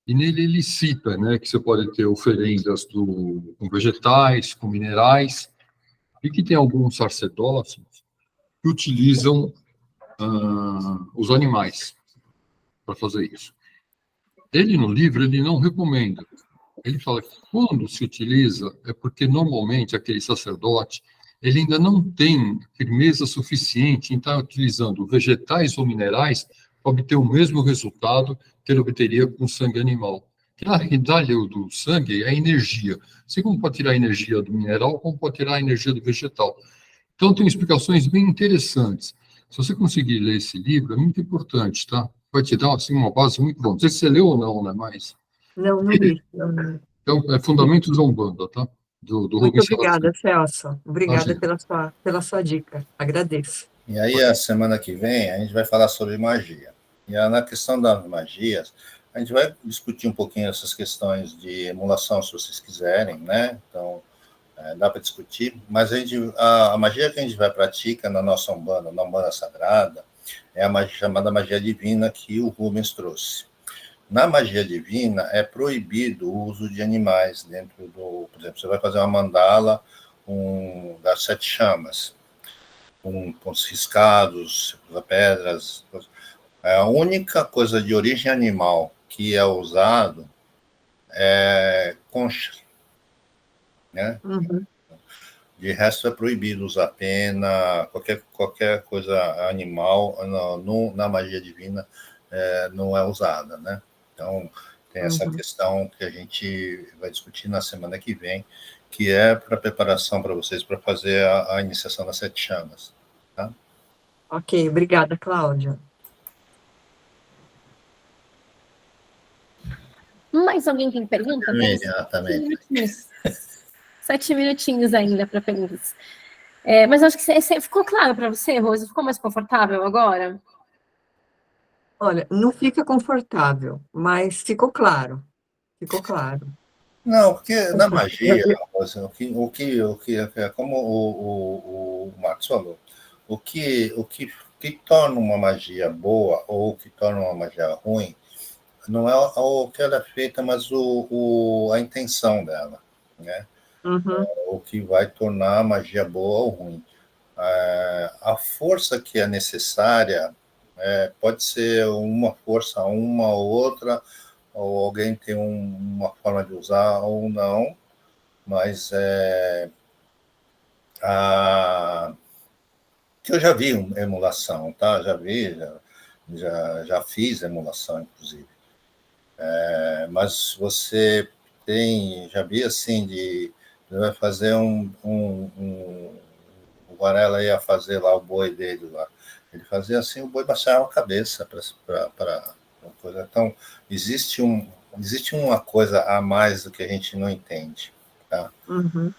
E nele ele cita, né, que você pode ter oferendas com vegetais, com minerais, e que tem alguns sacerdócios que utilizam os animais para fazer isso. Ele, no livro, ele não recomenda. Ele fala que quando se utiliza é porque, normalmente, aquele sacerdote ele ainda não tem firmeza suficiente em estar utilizando vegetais ou minerais para obter o mesmo resultado que ele obteria com sangue animal. Que, na realidade, o do sangue é a energia. Assim como pode tirar a energia do mineral, como pode tirar a energia do vegetal. Então, tem explicações bem interessantes. Se você conseguir ler esse livro, é muito importante, tá? Vai te dar assim, uma base muito boa. Não sei se você leu ou não, né? Mas. Não, não li. Não. Então, é Fundamentos da Umbanda, tá? Do Muito Rubens obrigada, Saraceni. Celso. Obrigada Imagina. pela sua dica. Agradeço. E aí, a semana que vem, a gente vai falar sobre magia. E na questão das magias, a gente vai discutir um pouquinho essas questões de emulação, se vocês quiserem, né? Então, dá para discutir. Mas a magia que a gente vai praticar na nossa Umbanda, na Umbanda Sagrada, é a magia chamada magia divina que o Rubens trouxe. Na magia divina, é proibido o uso de animais dentro do... Por exemplo, você vai fazer uma mandala das 7 chamas, com pontos riscados, pedras. A única coisa de origem animal que é usado é concha, né? Uhum. De resto, é proibido usar pena, qualquer coisa animal na magia divina não é usada, né? Então, tem essa questão que a gente vai discutir na semana que vem, que é para preparação para vocês para fazer a iniciação das 7 chamas. Tá? Ok, obrigada, Cláudia. Mais alguém tem pergunta? Imediatamente. 7 minutinhos ainda para perguntas. Mas acho que ficou claro para você, Rose? Ficou mais confortável agora? Olha, não fica confortável, mas ficou claro. Ficou claro. Não, porque na magia, como o Marcos falou, o que torna uma magia boa ou o que torna uma magia ruim não é o que ela é feita, mas a intenção dela, né? Uhum. O que vai tornar a magia boa ou ruim. A força que é necessária pode ser uma força, uma ou outra, ou alguém tem uma forma de usar ou não, mas que eu já vi emulação, tá? Já fiz emulação, inclusive. Mas você já vi assim, vai fazer o Varela ia fazer lá o boi dele lá. Ele fazia assim, o boi baixava a cabeça para uma coisa. Então, existe uma coisa a mais do que a gente não entende, tá? Uhum.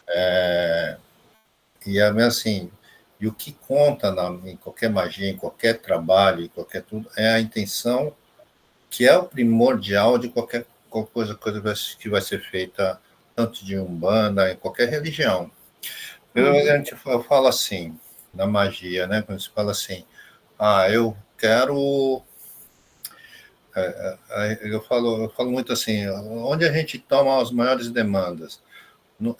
E assim, e o que conta em qualquer magia, em qualquer trabalho, em qualquer tudo, é a intenção, que é o primordial de qualquer coisa que vai ser feita, tanto de Umbanda, em qualquer religião. A gente fala assim, na magia, né? Quando se fala assim, eu quero... Eu falo muito assim, onde a gente toma as maiores demandas?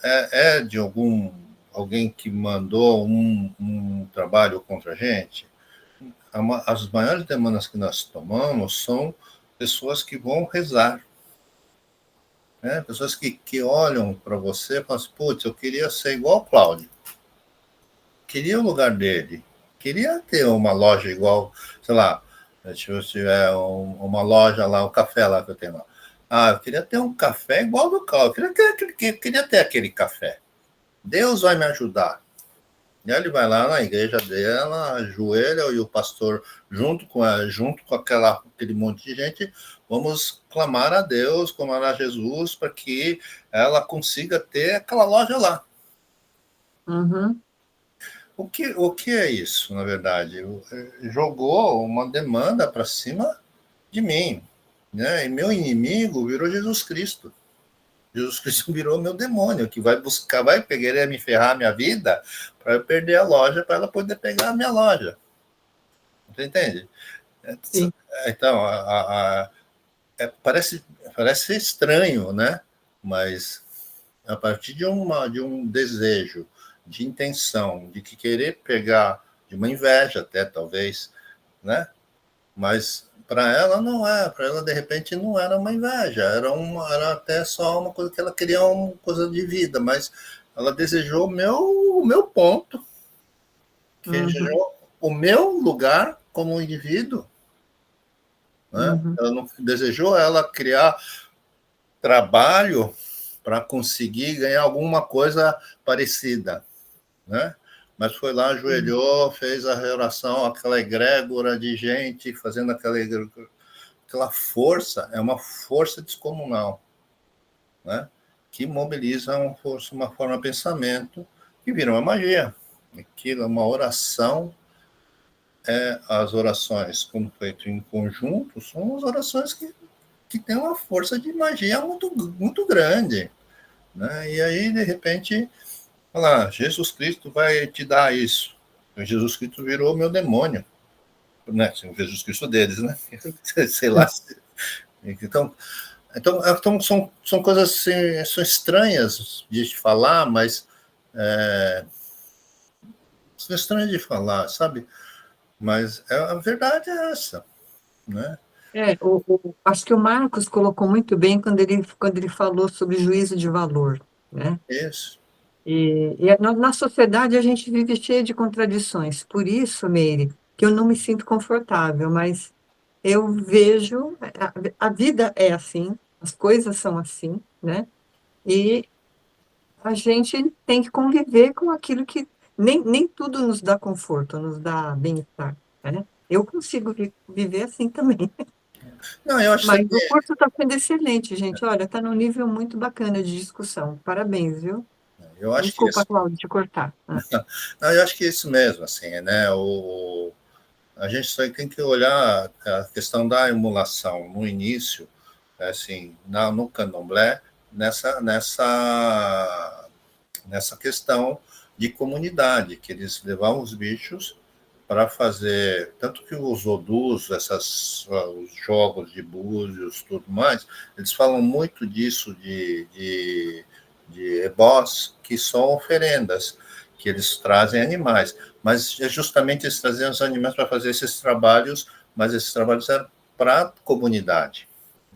É de alguém que mandou um trabalho contra a gente? As maiores demandas que nós tomamos são pessoas que vão rezar, né? Pessoas que olham para você e falam assim, putz, eu queria ser igual ao Cláudio, queria o lugar dele, queria ter uma loja igual, sei lá, se eu tiver uma loja lá, o café lá que eu tenho lá. Eu queria ter um café igual ao do Cláudio, eu queria ter aquele café. Deus vai me ajudar. E aí ele vai lá na igreja dela, ajoelha, e o pastor, junto com aquele monte de gente, vamos clamar a Deus, clamar a Jesus, para que ela consiga ter aquela loja lá. Uhum. O que é isso, na verdade? Jogou uma demanda para cima de mim, né? E meu inimigo virou Jesus Cristo. Jesus Cristo virou meu demônio, que vai buscar, vai querer me ferrar a minha vida para eu perder a loja, para ela poder pegar a minha loja. Você entende? Sim. Então, parece estranho, né? Mas a partir de um desejo, de intenção, de que querer pegar, de uma inveja até, talvez, né? Mas para ela não é, para ela de repente não era uma inveja, era até só uma coisa que ela queria, uma coisa de vida, mas ela desejou o meu ponto, desejou o meu lugar como indivíduo, né? Ela não desejou ela criar trabalho para conseguir ganhar alguma coisa parecida, né? Mas foi lá, ajoelhou, fez a oração, aquela egrégora de gente fazendo aquela força, é uma força descomunal, né? Que mobiliza uma forma de pensamento que vira uma magia. Aquilo é uma oração. As orações, como feito em conjunto, são as orações que têm uma força de magia muito, muito grande, né? E aí, de repente, olha lá, Jesus Cristo vai te dar isso. Jesus Cristo virou meu demônio, né? Jesus Cristo deles, né? Sei lá. Então são coisas assim, são estranhas de falar, mas são estranhas de falar, sabe? Mas a verdade é essa, né? Acho que o Marcos colocou muito bem quando ele falou sobre juízo de valor, né? Isso. Na sociedade a gente vive cheio de contradições. Por isso, Meire, que eu não me sinto confortável, mas eu vejo, a vida é assim, as coisas são assim, né? E a gente tem que conviver com aquilo que nem tudo nos dá conforto, nos dá bem-estar, né? Eu consigo viver assim também. Não, eu acho Mas que o curso está sendo excelente, gente. Olha, está num nível muito bacana de discussão. Parabéns, viu? eu acho que Desculpa, isso, Cláudio, te cortar. não, eu acho que é isso mesmo, assim, né? A gente só tem que olhar a questão da emulação no início, assim, no candomblé, nessa questão de comunidade, que eles levavam os bichos para fazer, tanto que os odus, os jogos de búzios, tudo mais, eles falam muito disso de ebós, que são oferendas, que eles trazem animais, mas é justamente eles traziam os animais para fazer esses trabalhos, mas esses trabalhos eram para a comunidade.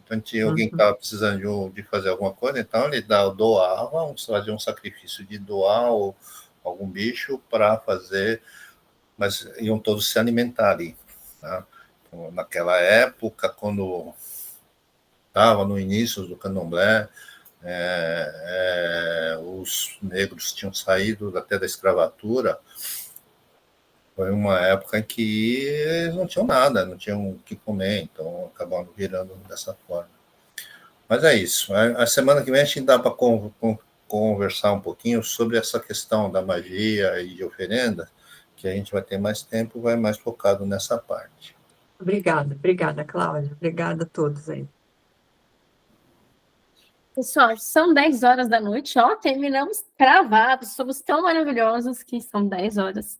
Então, tinha alguém que estava precisando de fazer alguma coisa, então ele doava, fazia um sacrifício de doar algum bicho para fazer, mas iam todos se alimentar ali. Tá? Então, naquela época, quando estava no início do candomblé, os negros tinham saído até da escravatura, foi uma época em que eles não tinham nada, não tinham o que comer, então acabaram virando dessa forma. Mas é isso. A semana que vem a gente dá para conversar um pouquinho sobre essa questão da magia e de oferenda, que a gente vai ter mais tempo, vai mais focado nessa parte. Obrigada, Cláudia. Obrigada a todos aí. Pessoal, são 10 horas da noite, ó, terminamos cravados, somos tão maravilhosos que são 10 horas.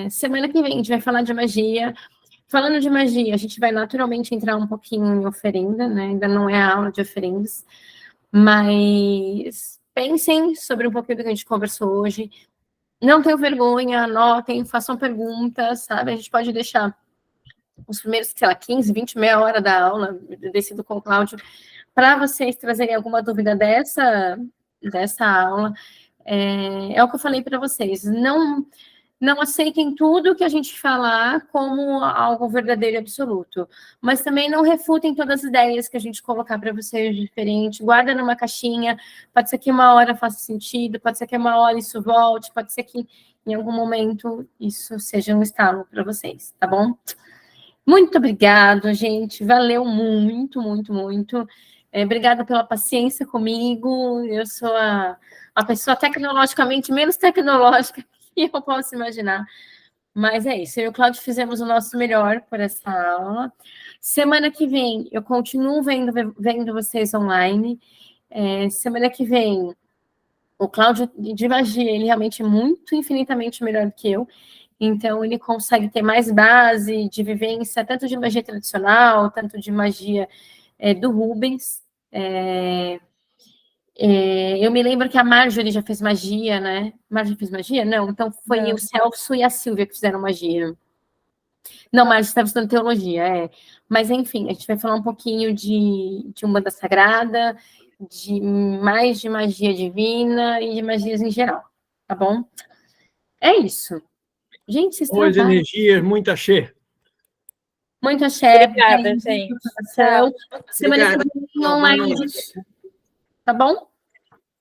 Semana que vem a gente vai falar de magia. Falando de magia, a gente vai naturalmente entrar um pouquinho em oferenda, né? Ainda não é a aula de oferendas, mas pensem sobre um pouquinho do que a gente conversou hoje. Não tenham vergonha, anotem, façam perguntas, sabe? A gente pode deixar os primeiros, sei lá, 15, 20, meia hora da aula, decido com o Cláudio, para vocês trazerem alguma dúvida dessa aula. É o que eu falei para vocês, não aceitem tudo que a gente falar como algo verdadeiro e absoluto, mas também não refutem todas as ideias que a gente colocar para vocês diferente, guarda numa caixinha, pode ser que uma hora faça sentido, pode ser que uma hora isso volte, pode ser que em algum momento isso seja um estalo para vocês, tá bom? Muito obrigado, gente, valeu muito, muito, muito. Obrigada pela paciência comigo, eu sou a pessoa tecnologicamente menos tecnológica que eu posso imaginar. Mas é isso, eu e o Cláudio fizemos o nosso melhor por essa aula. Semana que vem, eu continuo vendo vocês online. Semana que vem, o Cláudio de magia, ele realmente é muito, infinitamente melhor do que eu. Então, ele consegue ter mais base de vivência, tanto de magia tradicional, tanto de magia do Rubens. Eu me lembro que a Marjorie já fez magia, né? Marjorie fez magia? Não, então foi Não. o Celso e a Silvia que fizeram magia. Não, Marjorie estava estudando teologia, Mas, enfim, a gente vai falar um pouquinho de Umbanda Sagrada, mais de magia divina e de magias em geral, tá bom? É isso. Gente, vocês Boas trabalham. energias, muito axé. Muito axé. Obrigada, beijo, gente. coração. Semana que Obrigado. vem online, tá bom?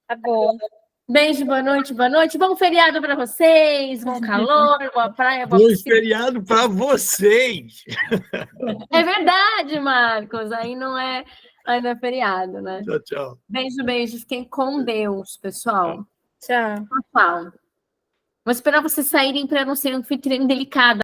Tá bom. Beijo, boa noite, boa noite. Bom feriado para vocês, bom calor, boa praia, boa Bom piscina. feriado para vocês. É verdade, Marcos. Aí não é feriado, né? Tchau, tchau. Beijo, beijo. Fiquem com Deus, pessoal. Tchau. Tchau. Vou esperar vocês saírem para não ser um anfitriã delicada.